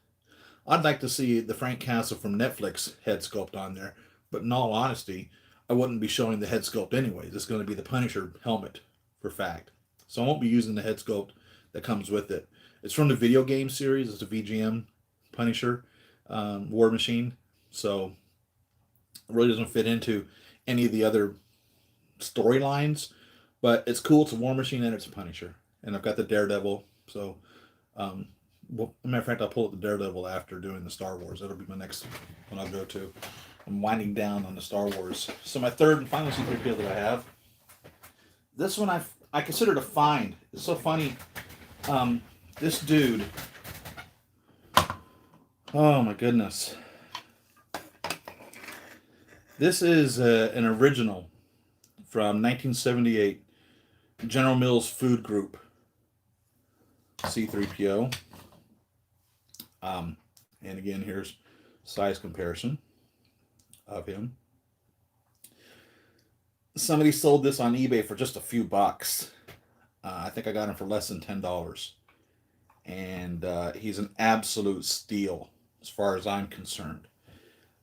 I'd like to see the Frank Castle from Netflix head sculpt on there. But in all honesty, I wouldn't be showing the head sculpt anyways. It's going to be the Punisher helmet for fact. So I won't be using the head sculpt that comes with it. It's from the video game series. It's a VGM Punisher War Machine. So it really doesn't fit into any of the other storylines. But it's cool. It's a War Machine and it's a Punisher. And I've got the Daredevil. So, well, as a matter of fact, I'll pull up the Daredevil after doing the Star Wars. That'll be my next one I'll go to. I'm winding down on the Star Wars. So my third and final C3PO that I have. This one I considered a find. It's so funny. This dude. Oh my goodness. This is an original from 1978. General Mills Food Group. C3PO. And again, here's size comparison of him. Somebody sold this on eBay for just a few bucks. I think I got him for less than $10. And he's an absolute steal as far as I'm concerned.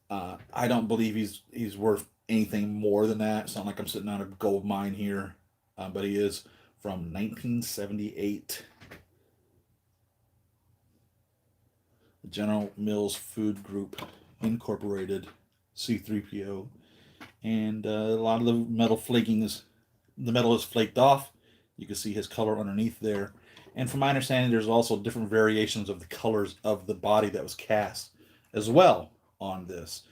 I don't believe he's worth anything more than that. It's not like I'm sitting on a gold mine here. But he is from 1978. General Mills Food Group Incorporated C3PO. And a lot of the metal the metal is flaked off. You can see his color underneath there. And from my understanding, there's also different variations of the colors of the body that was cast as well on this.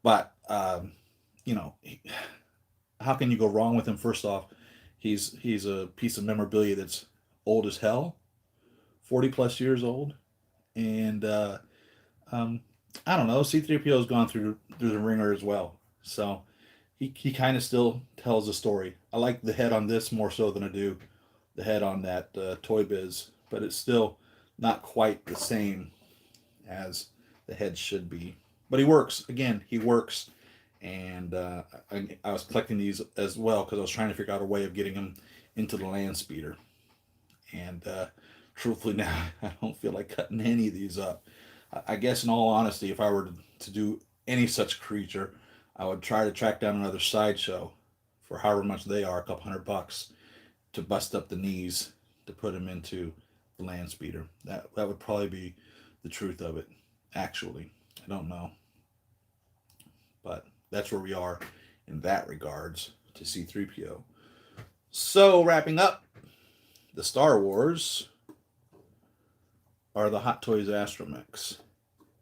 But, you know, how can you go wrong with him? First off, he's a piece of memorabilia that's old as hell, 40 plus years old. And I don't know, C3PO has gone through the ringer as well. So he kind of still tells a story. I like the head on this more so than I do the head on that Toy Biz, but it's still not quite the same as the head should be. But he works. Again, he works. And I was collecting these as well because I was trying to figure out a way of getting them into the land speeder. And truthfully now, I don't feel like cutting any of these up. I guess in all honesty, if I were to do any such creature, I would try to track down another Sideshow for however much they are, a couple $100, to bust up the knees to put him into the land speeder. That would probably be the truth of it, actually. I don't know. But that's where we are in that regards to C-3PO. So, wrapping up, the Star Wars are the Hot Toys Astromechs.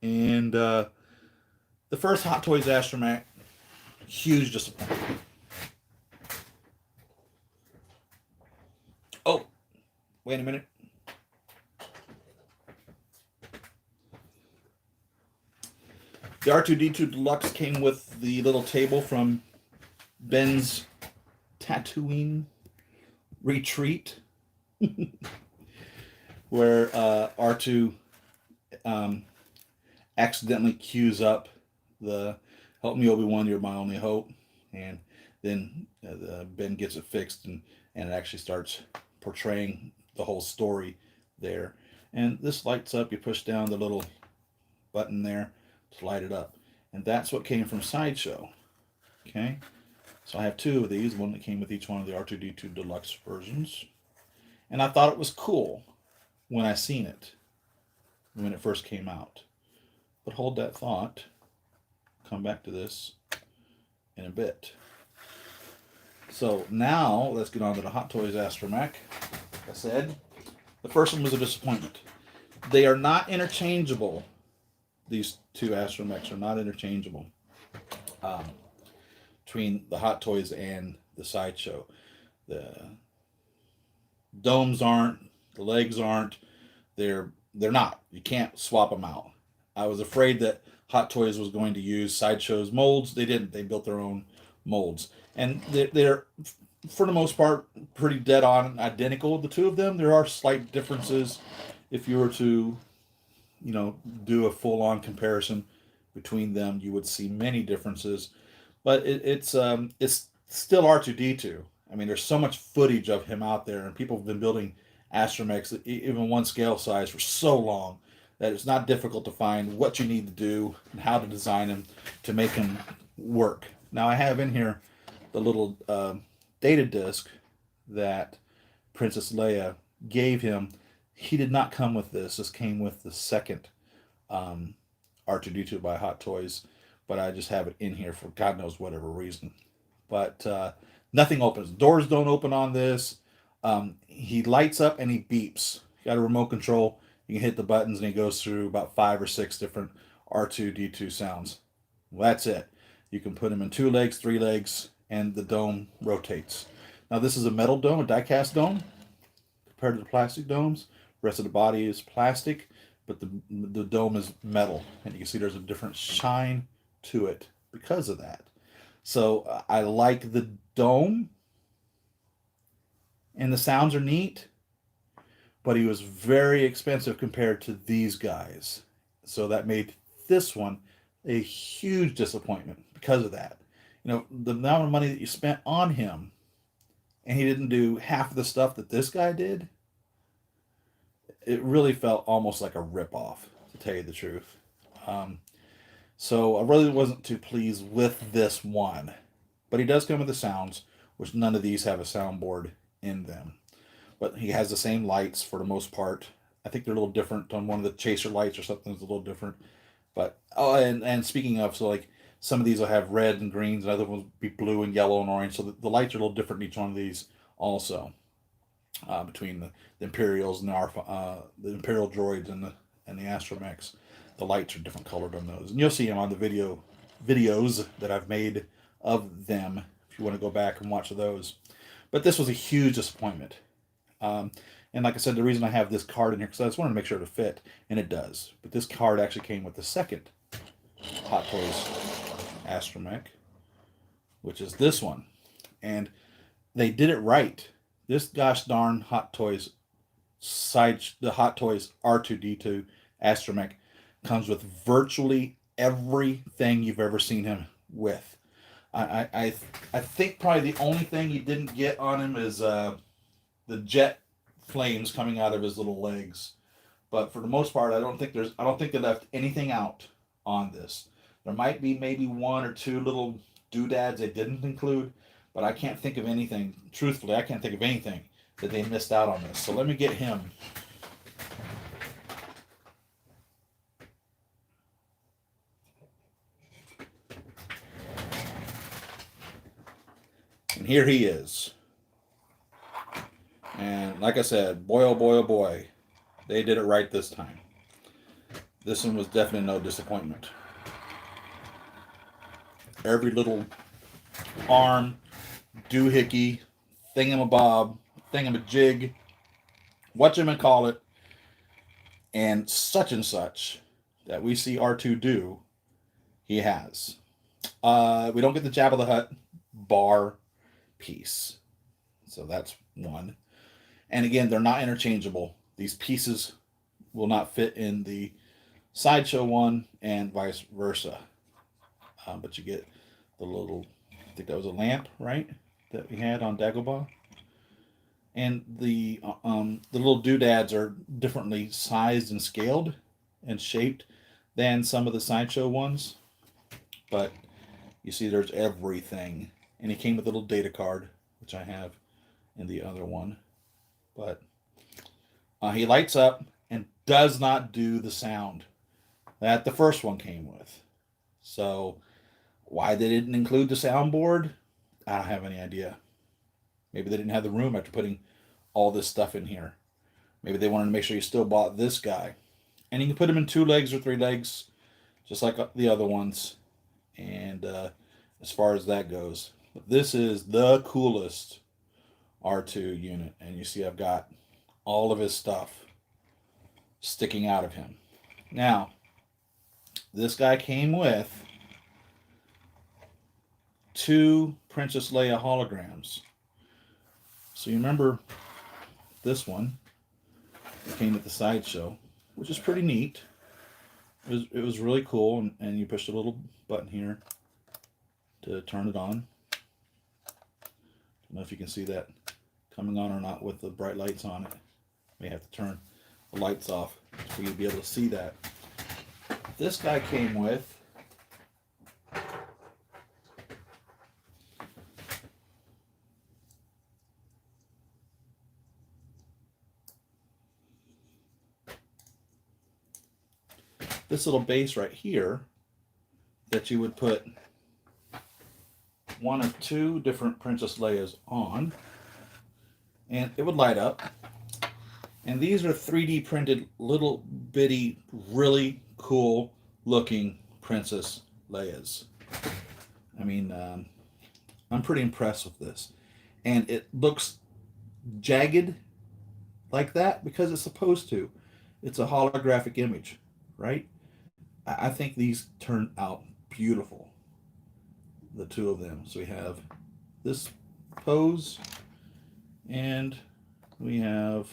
And the first Hot Toys Astromech, huge disappointment. Oh, wait a minute. The R2-D2 Deluxe came with the little table from Ben's Tatooine Retreat, where R2 accidentally cues up the "Help me, Obi-Wan, you're my only hope," and then Ben gets it fixed, and it actually starts portraying the whole story there. And this lights up. You push down the little button there to light it up, and that's what came from Sideshow. Okay, so I have two of these, one that came with each one of the R2-D2 Deluxe versions, and I thought it was cool when I seen it when it first came out. But hold that thought. Come back to this in a bit. So now let's get on to the Hot Toys Astromech. Like I said, the first one was a disappointment. They are not interchangeable. These two Astromechs are not interchangeable between the Hot Toys and the Sideshow. The domes aren't, the legs aren't. They're not. You can't swap them out. I was afraid that Hot Toys was going to use Sideshow's molds. They didn't. They built their own molds, and they're for the most part pretty dead on identical. The two of them. There are slight differences. If you were to do a full-on comparison between them, you would see many differences, but it's still R2-D2. I mean, there's so much footage of him out there, and people have been building Astromechs, even one scale size, for so long that it's not difficult to find what you need to do and how to design them to make them work. Now, I have in here the little data disc that Princess Leia gave him. He did not come with this. This came with the second R2-D2 by Hot Toys, but I just have it in here for God knows whatever reason. But nothing opens. Doors don't open on this. He lights up and he beeps. Got a remote control. You can hit the buttons and he goes through about 5 or 6 different R2-D2 sounds. Well, that's it. You can put him in 2 legs, 3 legs, and the dome rotates. Now this is a metal dome, a die-cast dome, compared to the plastic domes. The rest of the body is plastic, but the dome is metal, and you can see there's a different shine to it because of that. So I like the dome, and the sounds are neat, but he was very expensive compared to these guys. So that made this one a huge disappointment because of that. The amount of money that you spent on him, and he didn't do half of the stuff that this guy did, it really felt almost like a ripoff, to tell you the truth. So I really wasn't too pleased with this one. But he does come with the sounds, which none of these have a soundboard in them. But he has the same lights for the most part. I think they're a little different on one of the chaser lights or something that's a little different. But, and speaking of, so like some of these will have red and greens, and other ones will be blue and yellow and orange. So the lights are a little different in each one of these also. Between the Imperials and the Imperial droids and the Astromechs. The lights are different colored on those. And you'll see them on the videos that I've made of them if you want to go back and watch those. But this was a huge disappointment. And like I said, the reason I have this card in here, because I just wanted to make sure it fit, and it does. But this card actually came with the second Hot Toys Astromech, which is this one. And they did it right. This gosh darn Hot Toys the Hot Toys R2-D2 Astromech comes with virtually everything you've ever seen him with. I think probably the only thing you didn't get on him is the jet flames coming out of his little legs. But for the most part, I don't think they left anything out on this. There might be maybe 1 or 2 little doodads they didn't include, but I can't think of anything. Truthfully, I can't think of anything that they missed out on this. So let me get him. here he is. And like I said, boy, oh boy, oh boy, they did it right this time. This one was definitely no disappointment. Every little arm, doohickey, thingamabob, thingamajig, whatchamacallit, and such that we see R2 do, he has. We don't get the Jabba the Hutt bar piece. So that's one. And again, they're not interchangeable. These pieces will not fit in the Sideshow one and vice versa. But you get the little, I think that was a lamp, right? That we had on Dagobah. And the little doodads are differently sized and scaled and shaped than some of the Sideshow ones. But you see there's everything. And he came with a little data card, which I have in the other one. But he lights up and does not do the sound that the first one came with. So why they didn't include the soundboard, I don't have any idea. Maybe they didn't have the room after putting all this stuff in here. Maybe they wanted to make sure you still bought this guy. And you can put him in 2 legs or 3 legs, just like the other ones. And as far as that goes. But this is the coolest R2 unit. And you see I've got all of his stuff sticking out of him. Now, this guy came with 2 Princess Leia holograms. So you remember this one that came with the Sideshow, which is pretty neat. It was really cool, and you push a little button here to turn it on. I don't know if you can see that coming on or not with the bright lights on it. May have to turn the lights off for you to be able to see that. This guy came with this little base right here that you would put 1 of 2 different Princess Leias on, and it would light up. And these are 3D printed little bitty, really cool looking Princess Leias. I mean, I'm pretty impressed with this. And it looks jagged like that because it's supposed to. It's a holographic image, right? I think these turn out beautiful, the 2 of them. So we have this pose, and we have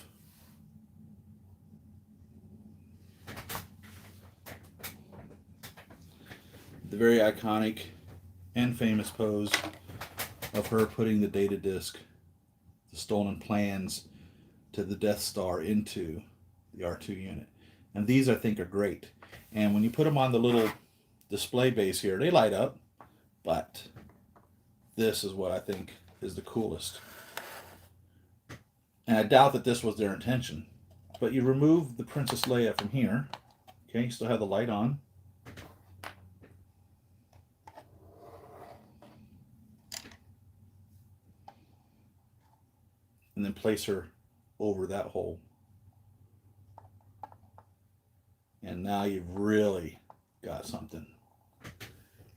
the very iconic and famous pose of her putting the data disk, the stolen plans to the Death Star, into the R2 unit. And these, I think, are great. And when you put them on the little display base here, they light up. But this is what I think is the coolest. And I doubt that this was their intention. But you remove the Princess Leia from here. Okay, you still have the light on. And then place her over that hole. And now you've really got something.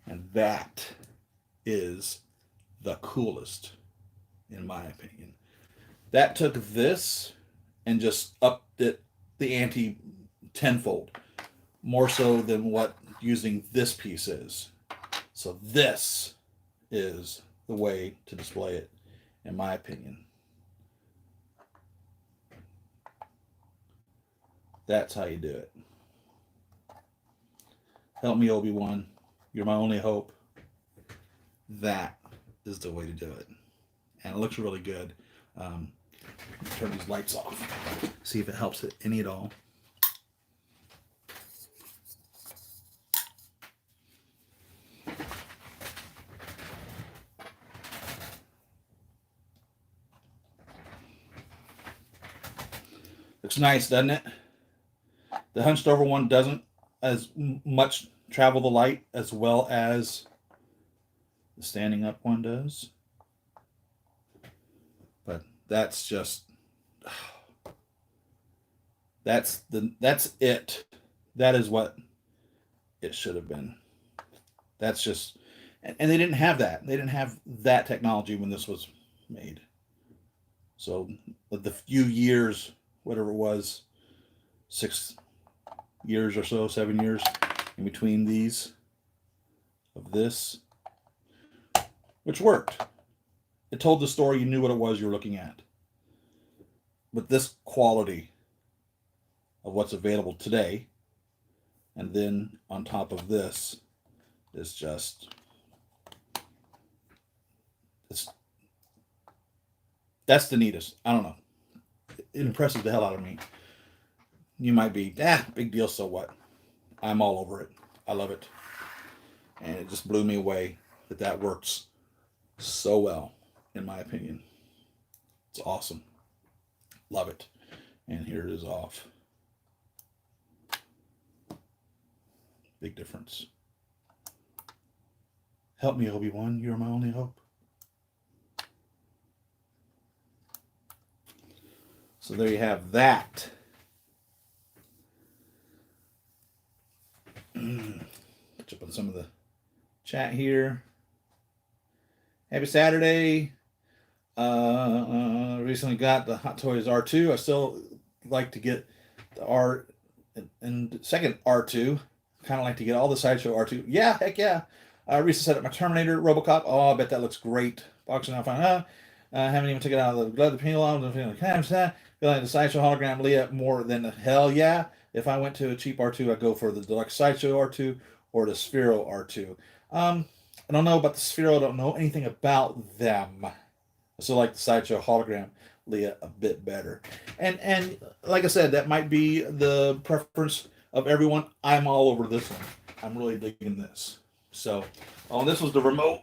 And that is the coolest, in my opinion. That took this and just upped it, the ante tenfold. More so than what using this piece is. So this is the way to display it, in my opinion. That's how you do it. Help me, Obi-Wan. You're my only hope. That is the way to do it. And it looks really good. Turn these lights off. See if it helps it any at all. Looks nice, doesn't it? The hunched over one doesn't as much travel the light as well as the standing up one does. that's just, that's it. That is what it should have been. That's just, and they didn't have that. They didn't have that technology when this was made. So the few years, whatever it was, 6 years or so, 7 years in between these of this, which worked. It told the story. You knew what it was you were looking at. But this quality of what's available today, and then on top of this, is just, that's the neatest. I don't know. It impresses the hell out of me. You might be, big deal, so what? I'm all over it. I love it. And it just blew me away that works so well, in my opinion. It's awesome. Love it. And here it is off. Big difference. Help me, Obi-Wan. You're my only hope. So there you have that. Catch up on some of the chat here. Happy Saturday. Recently got the Hot Toys R2. I still like to get the R and second R2. Kind of like to get all the Sideshow R2. Yeah, heck yeah. I recently set up my Terminator Robocop. Oh, I bet that looks great. Boxing out fine. Haven't even taken it out of the glove, the peel off, the feeling like the Sideshow hologram Leia more than hell yeah. If I went to a cheap R2, I'd go for the deluxe Sideshow R2 or the Sphero R2. I don't know about the Sphero. I don't know anything about them. I still like the Sideshow hologram Leia a bit better. And like I said, that might be the preference of everyone. I'm all over this one. I'm really digging this. So, this was the remote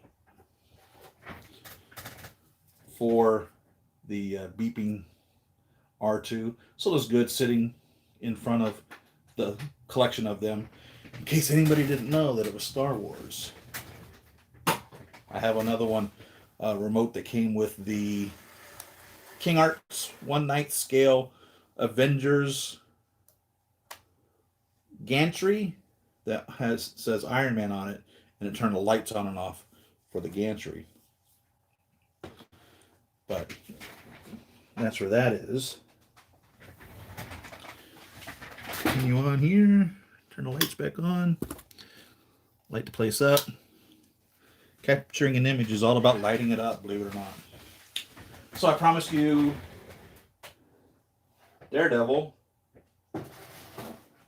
for the beeping R2. So it was good sitting in front of the collection of them, in case anybody didn't know that it was Star Wars. I have another one, remote that came with the King Arts 1/9 scale Avengers gantry that says Iron Man on it, and it turned the lights on and off for the gantry. But that's where that is. Continue on here. Turn the lights back on. Light the place up. Capturing an image is all about lighting it up, believe it or not. So I promised you Daredevil.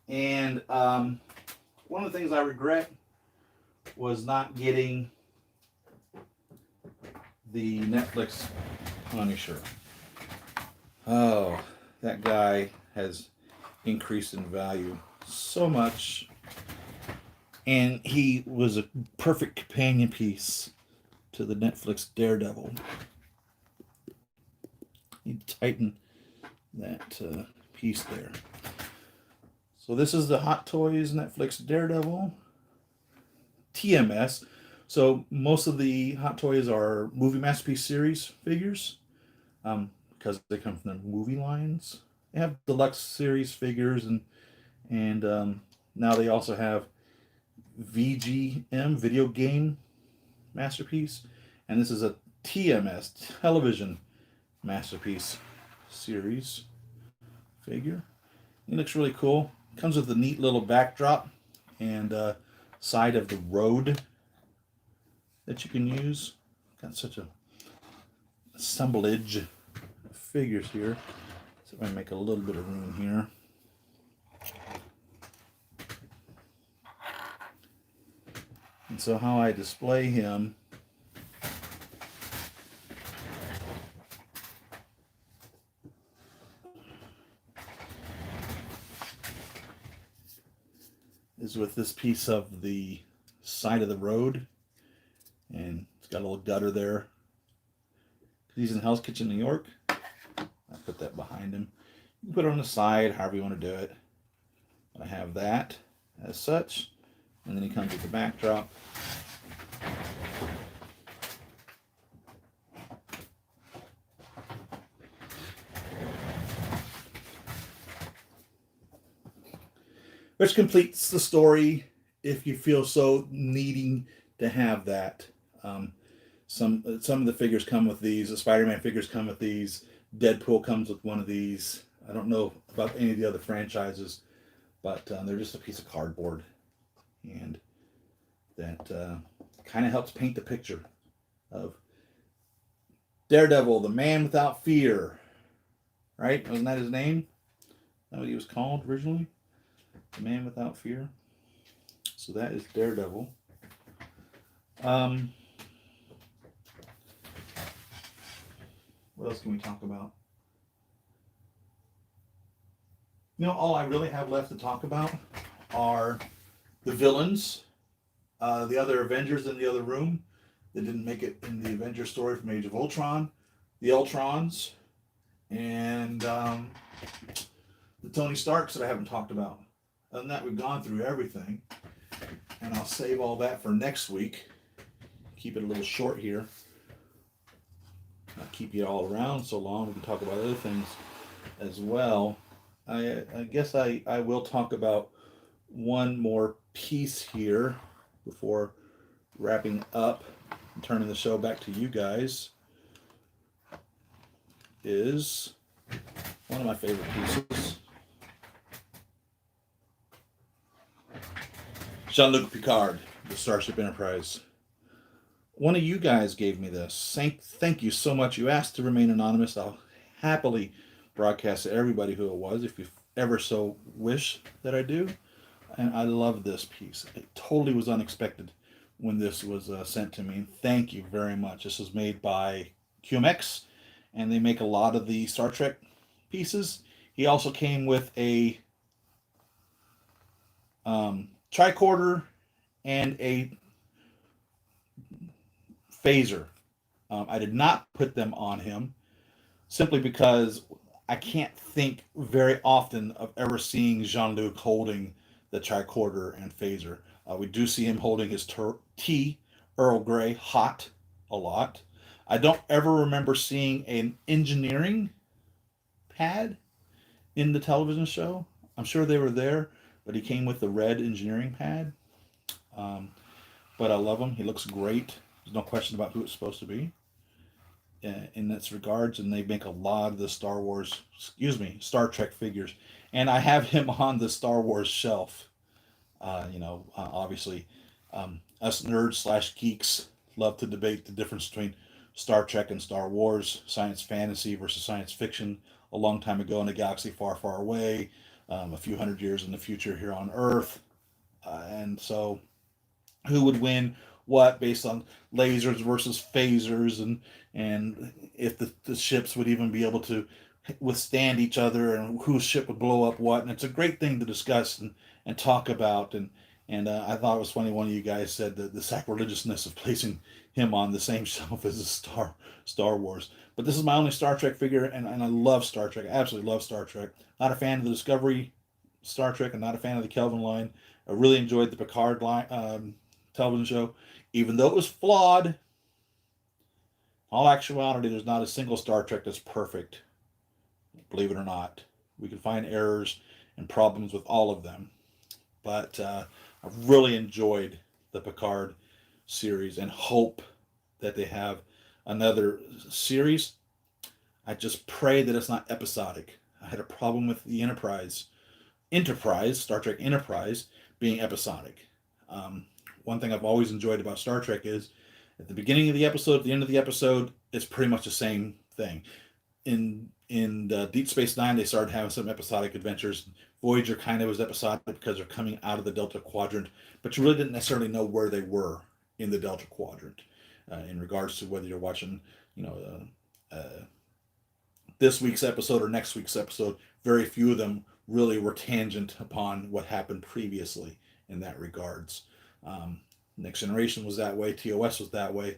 And one of the things I regret was not getting the Netflix Punisher. Oh, that guy has increased in value so much. And he was a perfect companion piece to the Netflix Daredevil. You tighten that piece there. So this is the Hot Toys Netflix Daredevil TMS. So most of the Hot Toys are Movie Masterpiece series figures, because they come from the movie lines. They have deluxe series figures, and now they also have VGM, Video Game Masterpiece, and this is a TMS, Television Masterpiece series figure. It looks really cool. Comes with a neat little backdrop and side of the road that you can use. Got such a assemblage of figures here. So if I make a little bit of room here. And so how I display him is with this piece of the side of the road, and it's got a little gutter there. He's in Hell's Kitchen, New York. I put that behind him. You can put it on the side, however you want to do it. I have that as such, and then he comes with the backdrop. which completes the story if you feel so needing to have that. Some of the figures come with these. The Spider-Man figures come with these. Deadpool comes with one of these. I don't know about any of the other franchises, but they're just a piece of cardboard, and that kind of helps paint the picture of Daredevil, the man without fear. Right? Wasn't that his name? Is that what he was called originally? The man without fear. So that is Daredevil. What else can we talk about? All I really have left to talk about are the villains, the other Avengers in the other room that didn't make it in the Avengers story from Age of Ultron, the Ultrons, and the Tony Starks that I haven't talked about. Other than that, we've gone through everything, and I'll save all that for next week. Keep it a little short here. Not keep you all around so long. We can talk about other things as well. I guess I will talk about one more piece here before wrapping up and turning the show back to you guys. Is one of my favorite pieces. Jean-Luc Picard, the Starship Enterprise. One of you guys gave me this. Thank you so much. You asked to remain anonymous. I'll happily broadcast to everybody who it was if you ever so wish that I do. And I love this piece. It totally was unexpected when this was sent to me. Thank you very much. This was made by Astromechs, and they make a lot of the Star Trek pieces. He also came with a tricorder and a phaser. I did not put them on him simply because I can't think very often of ever seeing Jean-Luc holding the tricorder and phaser. We do see him holding his tea, Earl Grey, hot a lot. I don't ever remember seeing an engineering pad in the television show. I'm sure they were there, but he came with the red engineering pad. But I love him. He looks great. There's no question about who it's supposed to be in this regards, and they make a lot of the Star Trek figures. And I have him on the Star Wars shelf. Obviously, us nerds / geeks love to debate the difference between Star Trek and Star Wars, science fantasy versus science fiction, a long time ago in a galaxy far, far away, a few hundred years in the future here on Earth. And so who would win what based on lasers versus phasers, and if the ships would even be able to withstand each other, and whose ship would blow up what. And it's a great thing to discuss and talk about. And I thought it was funny, one of you guys said that the sacrilegiousness of placing him on the same shelf as a Star Wars. But this is my only Star Trek figure, and I love Star Trek. I absolutely love Star Trek. Not a fan of the Discovery Star Trek, and not a fan of the Kelvin line. I really enjoyed the Picard line, television show, even though it was flawed. In all actuality, there's not a single Star Trek that's perfect. Believe it or not, we can find errors and problems with all of them. But I've really enjoyed the Picard series and hope that they have another series. I just pray that it's not episodic. I had a problem with the Enterprise, Star Trek Enterprise, being episodic. One thing I've always enjoyed about Star Trek is at the beginning of the episode, at the end of the episode, it's pretty much the same thing. In Deep Space Nine, they started having some episodic adventures. Voyager kind of was episodic because they're coming out of the Delta Quadrant, but you really didn't necessarily know where they were in the Delta Quadrant in regards to whether you're watching, this week's episode or next week's episode. Very few of them really were tangent upon what happened previously in that regards. Next Generation was that way. TOS was that way.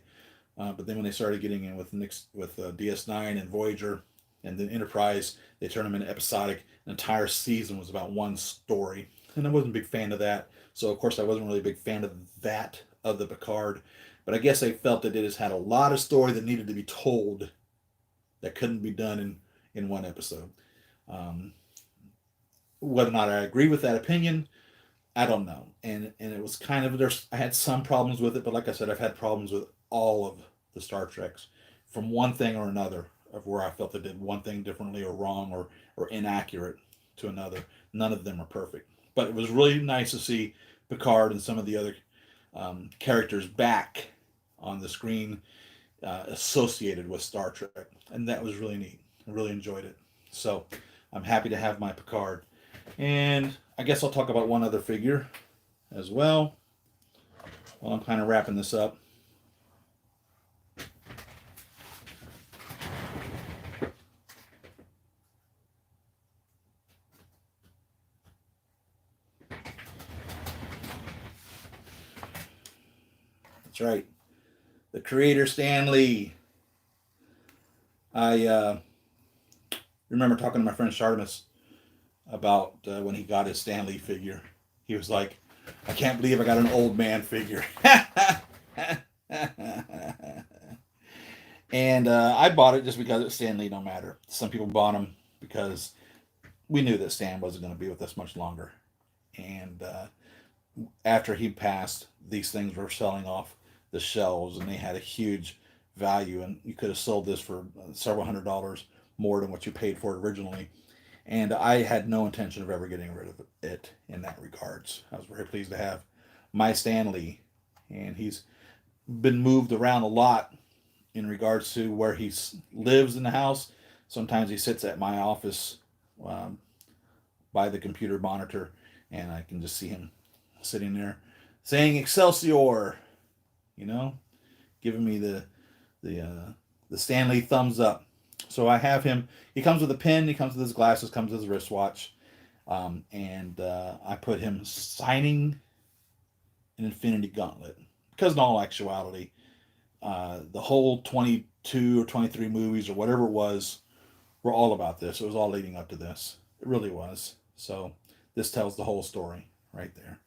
But then when they started getting in with DS9 and Voyager and then Enterprise, they turned them into episodic. An entire season was about one story. And I wasn't a big fan of that. So, of course, I wasn't really a big fan of that, of the Picard. But I guess they felt that it just had a lot of story that needed to be told that couldn't be done in one episode. Whether or not I agree with that opinion, I don't know. And it was kind of, there's, I had some problems with it, but like I said, I've had problems with all of the Star Treks from one thing or another, of where I felt they did one thing differently or wrong or inaccurate to another. None of them are perfect. But it was really nice to see Picard and some of the other characters back on the screen associated with Star Trek. And that was really neat. I really enjoyed it. So I'm happy to have my Picard. And I guess I'll talk about one other figure as well while I'm kind of wrapping this up. That's right. The creator, Stanley. I remember talking to my friend Shardamus about when he got his Stanley figure. He was like, I can't believe I got an old man figure. And I bought it just because it's Stan Lee, no matter. Some people bought him because we knew that Stan wasn't going to be with us much longer. And after he passed, these things were selling off the shelves, and they had a huge value. And you could have sold this for several $100s more than what you paid for it originally. And I had no intention of ever getting rid of it in that regards. I was very pleased to have my Stanley, and he's been moved around a lot in regards to where he lives in the house. Sometimes he sits at my office um, by the computer monitor, and I can just see him sitting there saying Excelsior, you know, giving me the Stanley thumbs up. So I have him. He comes with a pin. He comes with his glasses. Comes with his wristwatch, and I put him signing an Infinity Gauntlet because in all actuality, the whole 22 or 23 movies or whatever it was were all about this. It was all leading up to this. It really was. So this tells the whole story right there.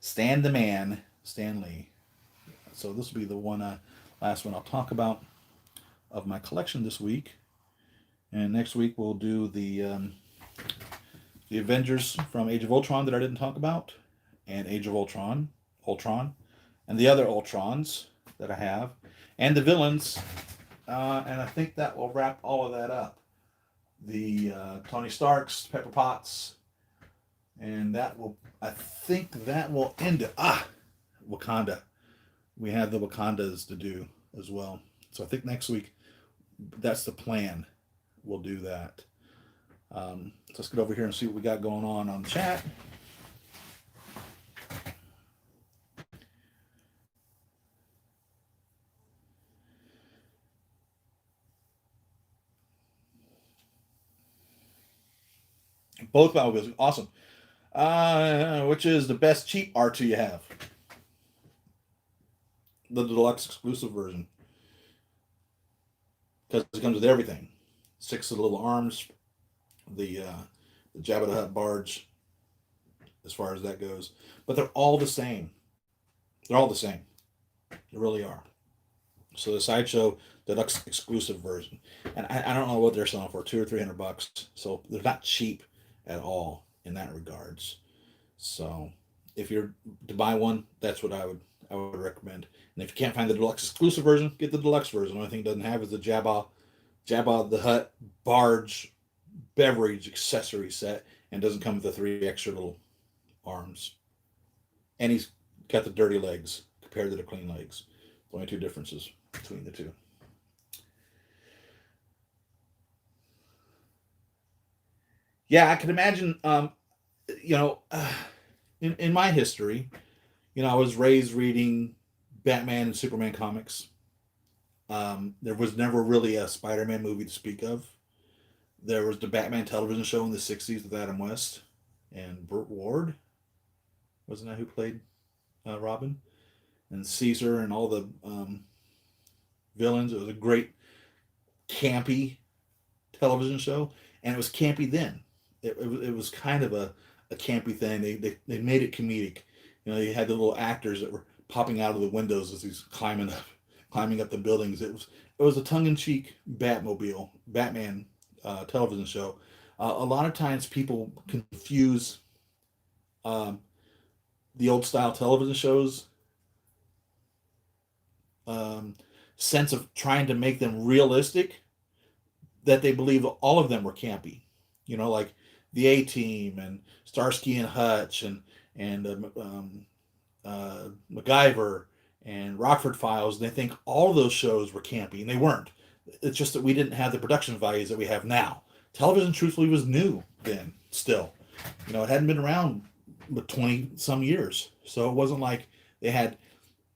Stan the Man, Stan Lee. So this will be the one, last one I'll talk about of my collection this week. And next week we'll do the Avengers from Age of Ultron that I didn't talk about, and Age of Ultron, and the other Ultrons that I have, and the villains. And I think that will wrap all of that up. The Tony Starks, Pepper Potts, and I think that will end it. Wakanda. We have the Wakandas to do as well. So I think next week, that's the plan. We'll do that. So let's get over here and see what we got going on the chat. Both Batmobiles, awesome. Which is the best cheap R2 you have? The deluxe exclusive version, because it comes with everything. 6 of the little arms, the Jabba the Hutt barge, as far as that goes. But they're all the same. They're all the same. They really are. So the Sideshow deluxe exclusive version, and I don't know what they're selling for, $200 or $300. So they're not cheap at all in that regards. So if you're to buy one, that's what I would recommend. And if you can't find the deluxe exclusive version, get the deluxe version. The only thing it doesn't have is the Jabba the Hutt barge beverage accessory set, and doesn't come with the 3 extra little arms. And he's got the dirty legs compared to the clean legs. Only 2 differences between the two. Yeah, I can imagine. In my history, I was raised reading Batman and Superman comics. There was never really a Spider-Man movie to speak of. There was the Batman television show in the '60s with Adam West and Burt Ward. Wasn't that who played Robin? And Caesar and all the villains. It was a great campy television show, and it was campy then. It was kind of a campy thing. They made it comedic. You had the little actors that were popping out of the windows as he's climbing up the buildings. It was a tongue-in-cheek Batman television show. A lot of times people confuse the old style television shows sense of trying to make them realistic, that they believe all of them were campy. You know, like the A Team and Starsky and Hutch and MacGyver and Rockford Files. They think all of those shows were campy, and they weren't. It's just that we didn't have the production values that we have now. Television, truthfully, was new then. Still, you know, it hadn't been around but 20 some years, so it wasn't like they had,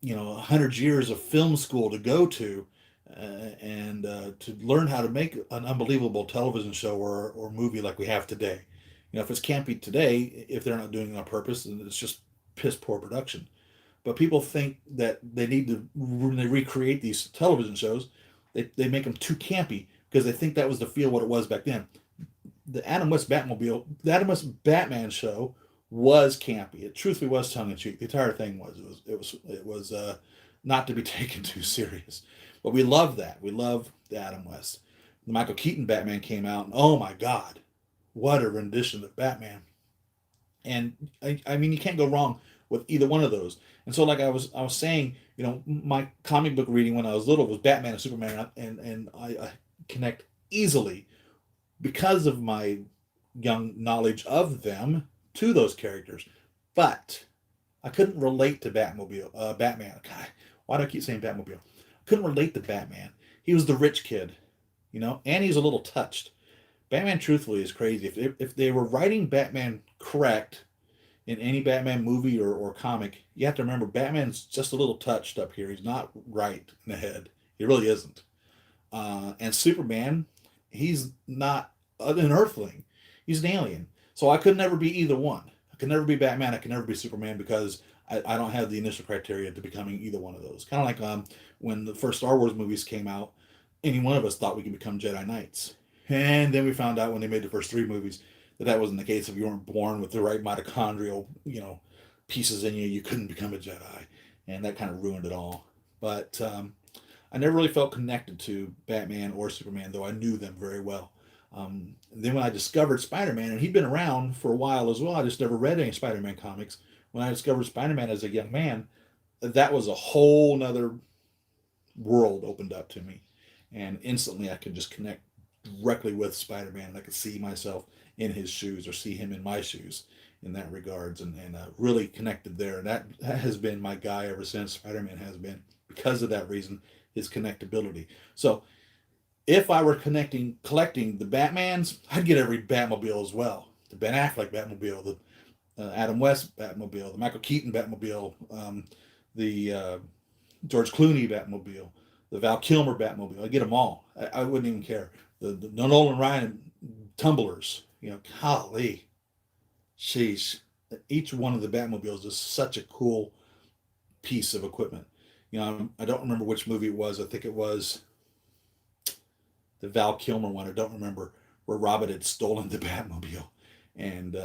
you know, 100 years of film school to go to and to learn how to make an unbelievable television show or movie like we have today. You know, if it's campy today, if they're not doing it on purpose, then it's just piss poor production. But people think that they need to, when they recreate these television shows, they make them too campy because they think that was the feel what it was back then. The Adam West Batman show was campy. It truthfully was tongue in cheek. The entire thing was. It was not to be taken too serious. But we love that. We love the Adam West. The Michael Keaton Batman came out, and oh my God, what a rendition of Batman! And I mean, you can't go wrong with either one of those. And so, like I was saying, you know, my comic book reading when I was little was Batman and Superman, and I connect easily because of my young knowledge of them to those characters. But I couldn't relate to Batman. God, why do I keep saying Batmobile? I couldn't relate to Batman. He was the rich kid, you know, and he's a little touched. Batman, truthfully, is crazy. If they were writing Batman correct in any Batman movie or comic, you have to remember Batman's just a little touched up here. He's not right in the head. He really isn't. And Superman, he's not an Earthling. He's an alien. So I could never be either one. I could never be Batman. I could never be Superman because I don't have the initial criteria to becoming either one of those. Kind of like when the first Star Wars movies came out, any one of us thought we could become Jedi Knights. And then we found out when they made the first 3 movies that wasn't the case. If you weren't born with the right mitochondrial, you know, pieces in you, you couldn't become a Jedi. And that kind of ruined it all. But I never really felt connected to Batman or Superman, though I knew them very well. Then when I discovered Spider-Man, and he'd been around for a while as well, I just never read any Spider-Man comics. When I discovered Spider-Man as a young man, that was a whole nother world opened up to me. And instantly I could just connect directly with Spider-Man, and I could see myself in his shoes or see him in my shoes in that regards, and really connected there. And that has been my guy ever since. Spider-Man has been, because of that reason, his connectability. So if I were collecting the Batmans, I'd get every Batmobile as well. The Ben Affleck Batmobile, the Adam West Batmobile, the Michael Keaton Batmobile, the George Clooney Batmobile, the Val Kilmer Batmobile. I get them all. I wouldn't even care. The Nolan Ryan tumblers, you know, golly, sheesh. Each one of the Batmobiles is such a cool piece of equipment. You know, I don't remember which movie it was. I think it was the Val Kilmer one. I don't remember, where Robin had stolen the Batmobile, and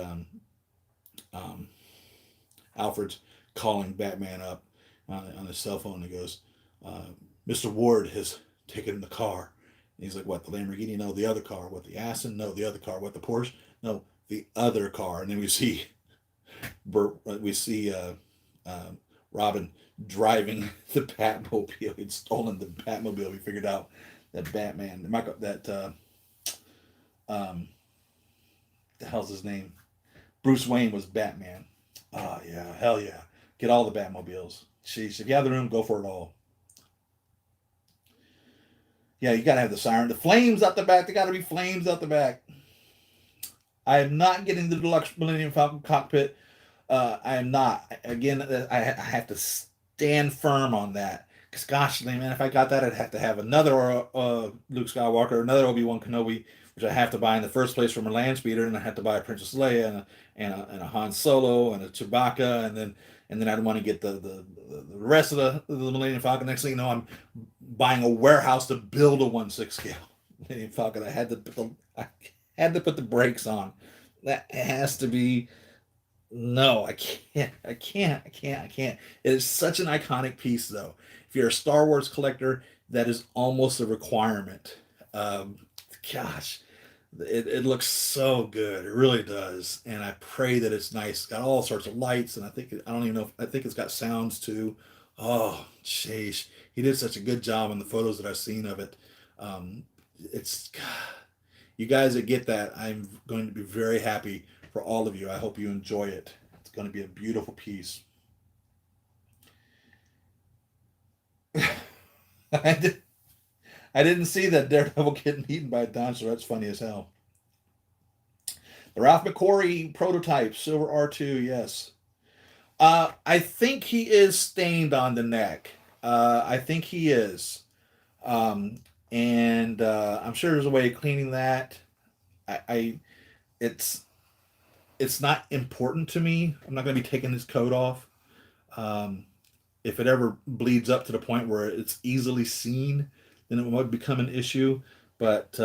Alfred's calling Batman up on his cell phone, and he goes, Mr. Ward has taken the car. And he's like, what, the Lamborghini? No, the other car. What, the Aston? No, the other car. What, the Porsche? No, the other car. And then we see Robin driving the Batmobile. He'd stolen the Batmobile. We figured out that Batman, the hell's his name? Bruce Wayne was Batman. Oh, yeah, hell yeah. Get all the Batmobiles. Jeez, if you have the room, go for it all. Yeah, you gotta have the siren. The flames out the back. They gotta be flames out the back. I am not getting the deluxe Millennium Falcon cockpit. I am not. Again, I have to stand firm on that. Because gosh, man, if I got that, I'd have to have another Luke Skywalker, another Obi-Wan Kenobi, which I have to buy in the first place from a land speeder, and I have to buy a Princess Leia and a Han Solo and a Chewbacca, and then I'd want to get the rest of the Millennium Falcon. Next thing you know, I'm buying a warehouse to build a 1/6 scale Millennium Falcon. I had to put the brakes on. That has to be. No, I can't. It is such an iconic piece, though. If you're a Star Wars collector, that is almost a requirement. Gosh, It looks so good. It really does. And I pray that it's nice. It's got all sorts of lights, and I don't even know if, I think it's got sounds too. Oh, jeez. He did such a good job in the photos that I've seen of it. It's, you guys that get that, I'm going to be very happy for all of you. I hope you enjoy it. It's going to be a beautiful piece. I, did, I didn't see that Daredevil getting eaten by a dinosaur. That's funny as hell. The Ralph Mcquarrie prototype, Silver R2, yes. I think he is stained on the neck. I think he is. Um, and I'm sure there's a way of cleaning that. I it's it's not important to me. I'm not going to be taking his coat off. Um, if it ever bleeds up to the point where it's easily seen, then it might become an issue. But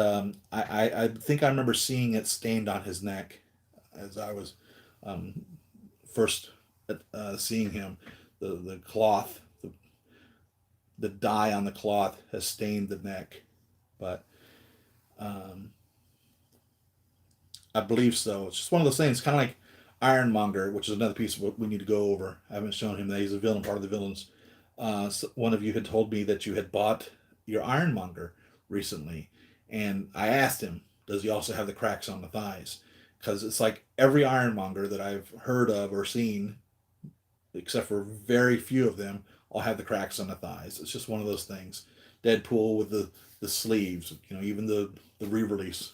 I think I remember seeing it stained on his neck as I was um, first seeing him. The cloth, the dye on the cloth has stained the neck. But um, I believe so. It's just one of those things, kind of like Ironmonger, which is another piece of what we need to go over. I haven't shown him that he's a villain, part of the villains. So one of you had told me that you had bought your Ironmonger recently, and I asked him, does he also have the cracks on the thighs? Because it's like every Ironmonger that I've heard of or seen, except for very few of them, all have the cracks on the thighs. It's just one of those things. Deadpool with the sleeves, even the re-release,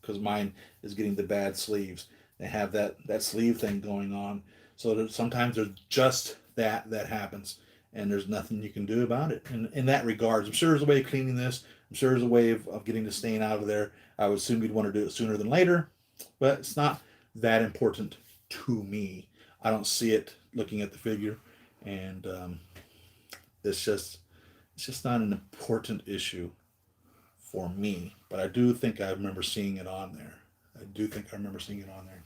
because mine is getting the bad sleeves. They have that sleeve thing going on, so that sometimes there's just that happens, and there's nothing you can do about it. In that regards, I'm sure there's a way of cleaning this. I'm sure there's a way of getting the stain out of there. I would assume you'd want to do it sooner than later, but it's not that important to me. I don't see it looking at the figure, and it's just not an important issue for me. But I do think I remember seeing it on there. I do think I remember seeing it on there.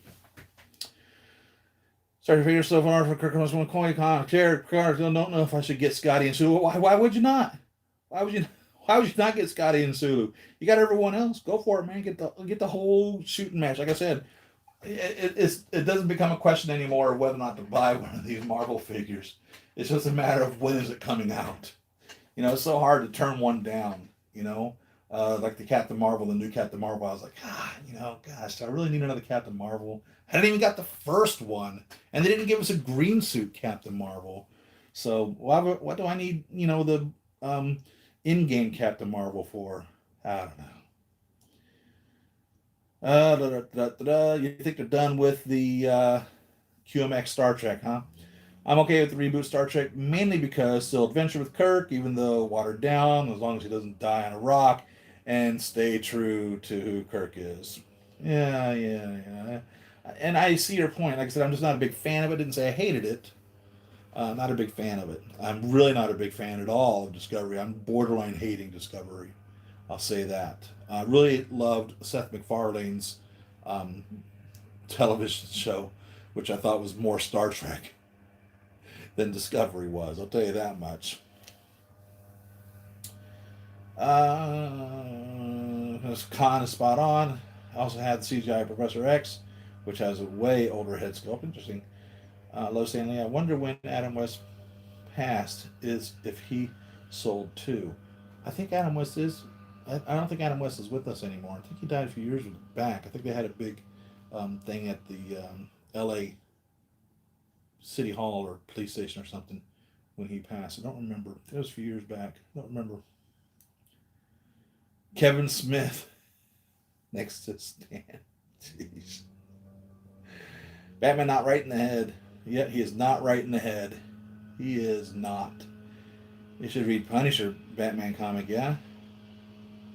Sorry for yourself on for Kirkman's one coin con. Jared Carter, don't know if I should get Scotty and Sulu. Why would you not? Why would you? Why would you not get Scotty and Sulu? You got everyone else. Go for it, man. Get the whole shooting match. Like I said, it doesn't become a question anymore of whether or not to buy one of these Marvel figures. It's just a matter of when is it coming out. It's so hard to turn one down. Like the Captain Marvel, the new Captain Marvel. I was like, gosh, I really need another Captain Marvel. I hadn't even got the first one, and they didn't give us a green suit Captain Marvel. So what do I need? The in-game Captain Marvel for? I don't know. You think they're done with the QMX Star Trek, huh? I'm okay with the reboot Star Trek, mainly because still adventure with Kirk, even though watered down, as long as he doesn't die on a rock, and stay true to who Kirk is. Yeah. And I see your point. Like I said, I'm just not a big fan of it. I didn't say I hated it. Not a big fan of it. I'm really not a big fan at all of Discovery. I'm borderline hating Discovery. I'll say that. I really loved Seth MacFarlane's um, television show, which I thought was more Star Trek than Discovery was. I'll tell you that much. This con is spot on. I also had the CGI Professor X, which has a way older head sculpt. Interesting. Low Stanley, I wonder when Adam West passed is if he sold too. I think Adam West is. I don't think Adam West is with us anymore. I think he died a few years back. I think they had a big thing at the L.A. City Hall or police station or something when he passed. I don't remember. It was a few years back. I don't remember. Kevin Smith next to Stan. Jeez. Batman not right in the head. Yet he is not right in the head. He is not. You should read Punisher Batman comic, yeah?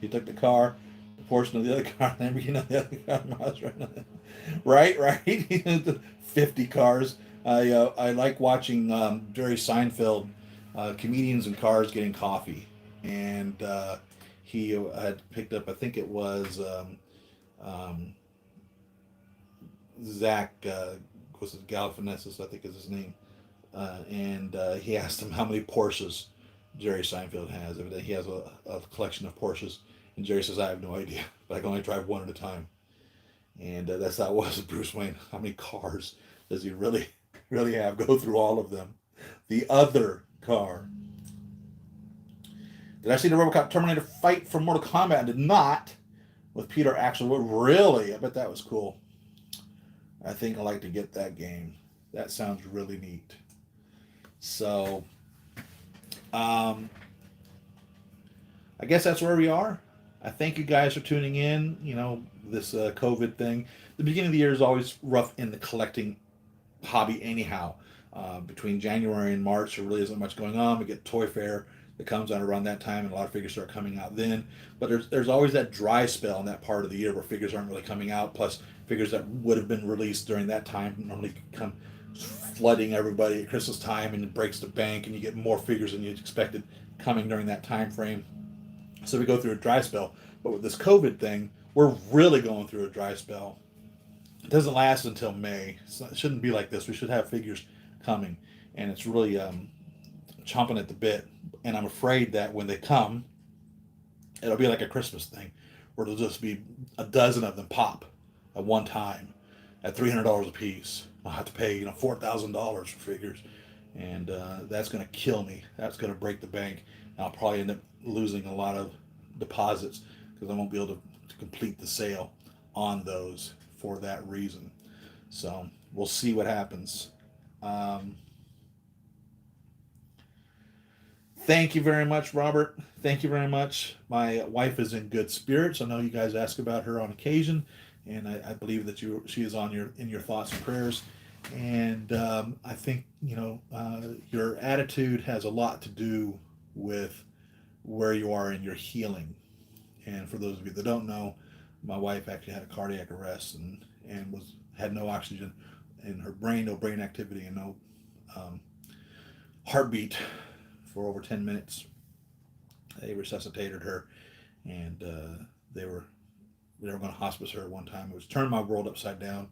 He took the car, the portion of the other car, and everything of the other car. Right? 50 cars. I like watching Jerry Seinfeld, comedians in cars getting coffee. And he had picked up, I think it was Zach, was it Galifianakis, I think is his name. And he asked him how many Porsches Jerry Seinfeld has. He has a collection of Porsches. And Jerry says, I have no idea, but I can only drive one at a time. And that's how it was with Bruce Wayne. How many cars does he really, really have? Go through all of them. The other car. Did I see the RoboCop Terminator fight from Mortal Kombat? I did not. With Peter actually. Really? I bet that was cool. I think I'd like to get that game. That sounds really neat. So, I guess that's where we are. I thank you guys for tuning in. You know, this COVID thing. The beginning of the year is always rough in the collecting hobby anyhow. Between January and March, there really isn't much going on. We get Toy Fair that comes out around that time, and a lot of figures start coming out then. But there's always that dry spell in that part of the year where figures aren't really coming out. Plus, figures that would have been released during that time normally come flooding everybody at Christmas time, and it breaks the bank, and you get more figures than you expected coming during that time frame. So we go through a dry spell. But with this COVID thing, we're really going through a dry spell. It doesn't last until May. It shouldn't be like this. We should have figures coming. And it's really chomping at the bit. And I'm afraid that when they come, it'll be like a Christmas thing, where there'll just be a dozen of them pop at one time at $300 a piece. I'll have to pay $4,000 for figures. And that's going to kill me. That's going to break the bank. I'll probably end up losing a lot of deposits because I won't be able to complete the sale on those for that reason. So we'll see what happens. Thank you very much, Robert. Thank you very much. My wife is in good spirits. I know you guys ask about her on occasion, and I believe that she is in your thoughts and prayers. And I think your attitude has a lot to do with where you are in your healing. And for those of you that don't know, my wife actually had a cardiac arrest and had no oxygen in her brain, no brain activity, and no heartbeat for over 10 minutes. They resuscitated her, and they were going to hospice her at one time. It was turned my world upside down,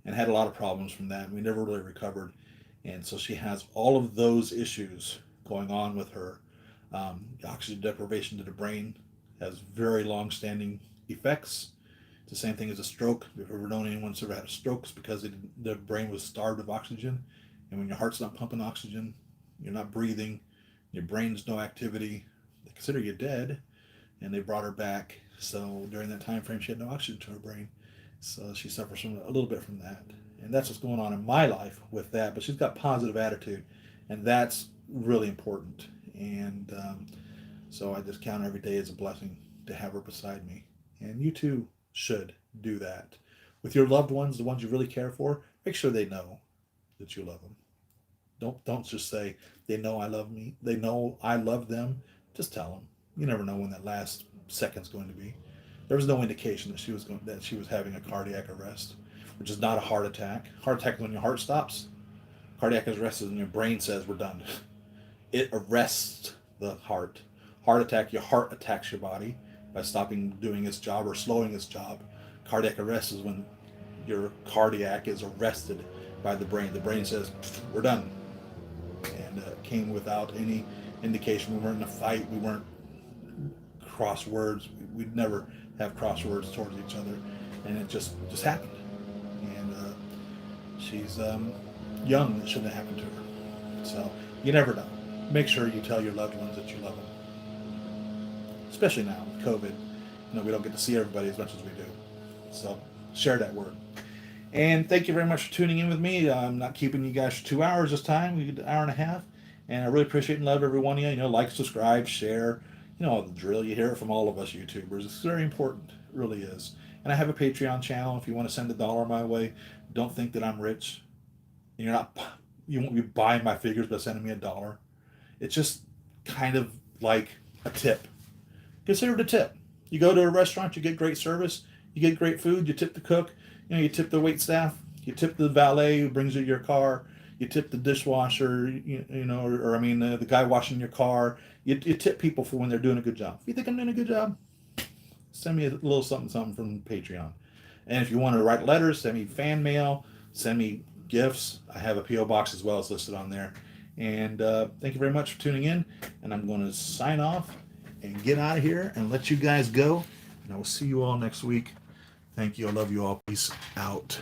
and had a lot of problems from that. We never really recovered, and so she has all of those issues going on with her. Oxygen deprivation to the brain has very long-standing effects. It's the same thing as a stroke. If you've ever known anyone who's ever had a stroke, it's because the brain was starved of oxygen. And when your heart's not pumping oxygen, you're not breathing, your brain's no activity, they consider you dead. And they brought her back. So during that time frame, she had no oxygen to her brain. So she suffers from a little bit from that. And that's what's going on in my life with that. But she's got positive attitude. And that's really important. And so I just count every day as a blessing to have her beside me. And you too should do that. With your loved ones, the ones you really care for, make sure they know that you love them. Don't just say, they know I love me. They know I love them. Just tell them. You never know when that last second's going to be. There was no indication that she was having a cardiac arrest, which is not a heart attack. Heart attack is when your heart stops. Cardiac arrest is when your brain says we're done. It arrests the heart. Heart attack, your heart attacks your body by stopping doing its job or slowing its job. Cardiac arrest is when your cardiac is arrested by the brain. The brain says, we're done. And it came without any indication. We weren't in a fight. We weren't cross words. We'd never have cross words towards each other. And it just happened. And she's young. It shouldn't have happened to her. So you never know. Make sure you tell your loved ones that you love them. Especially now with COVID. We don't get to see everybody as much as we do. So share that word. And thank you very much for tuning in with me. I'm not keeping you guys for 2 hours this time. We did an hour and a half. And I really appreciate and love every one of you. Like, subscribe, share. The drill. You hear it from all of us YouTubers. It's very important. It really is. And I have a Patreon channel. If you want to send $1 my way, don't think that I'm rich. You won't be buying my figures by sending me $1. It's just kind of like a tip. Consider it a tip. You go to a restaurant, you get great service, you get great food, you tip the cook, you tip the wait staff, you tip the valet who brings you your car, you tip the dishwasher, the guy washing your car. You tip people for when they're doing a good job. If you think I'm doing a good job, send me a little something from Patreon. And if you want to write letters, send me fan mail, send me gifts. I have a P.O. box as well as listed on there. And thank you very much for tuning in. And I'm going to sign off and get out of here and let you guys go. And I will see you all next week. Thank you. I love you all. Peace out.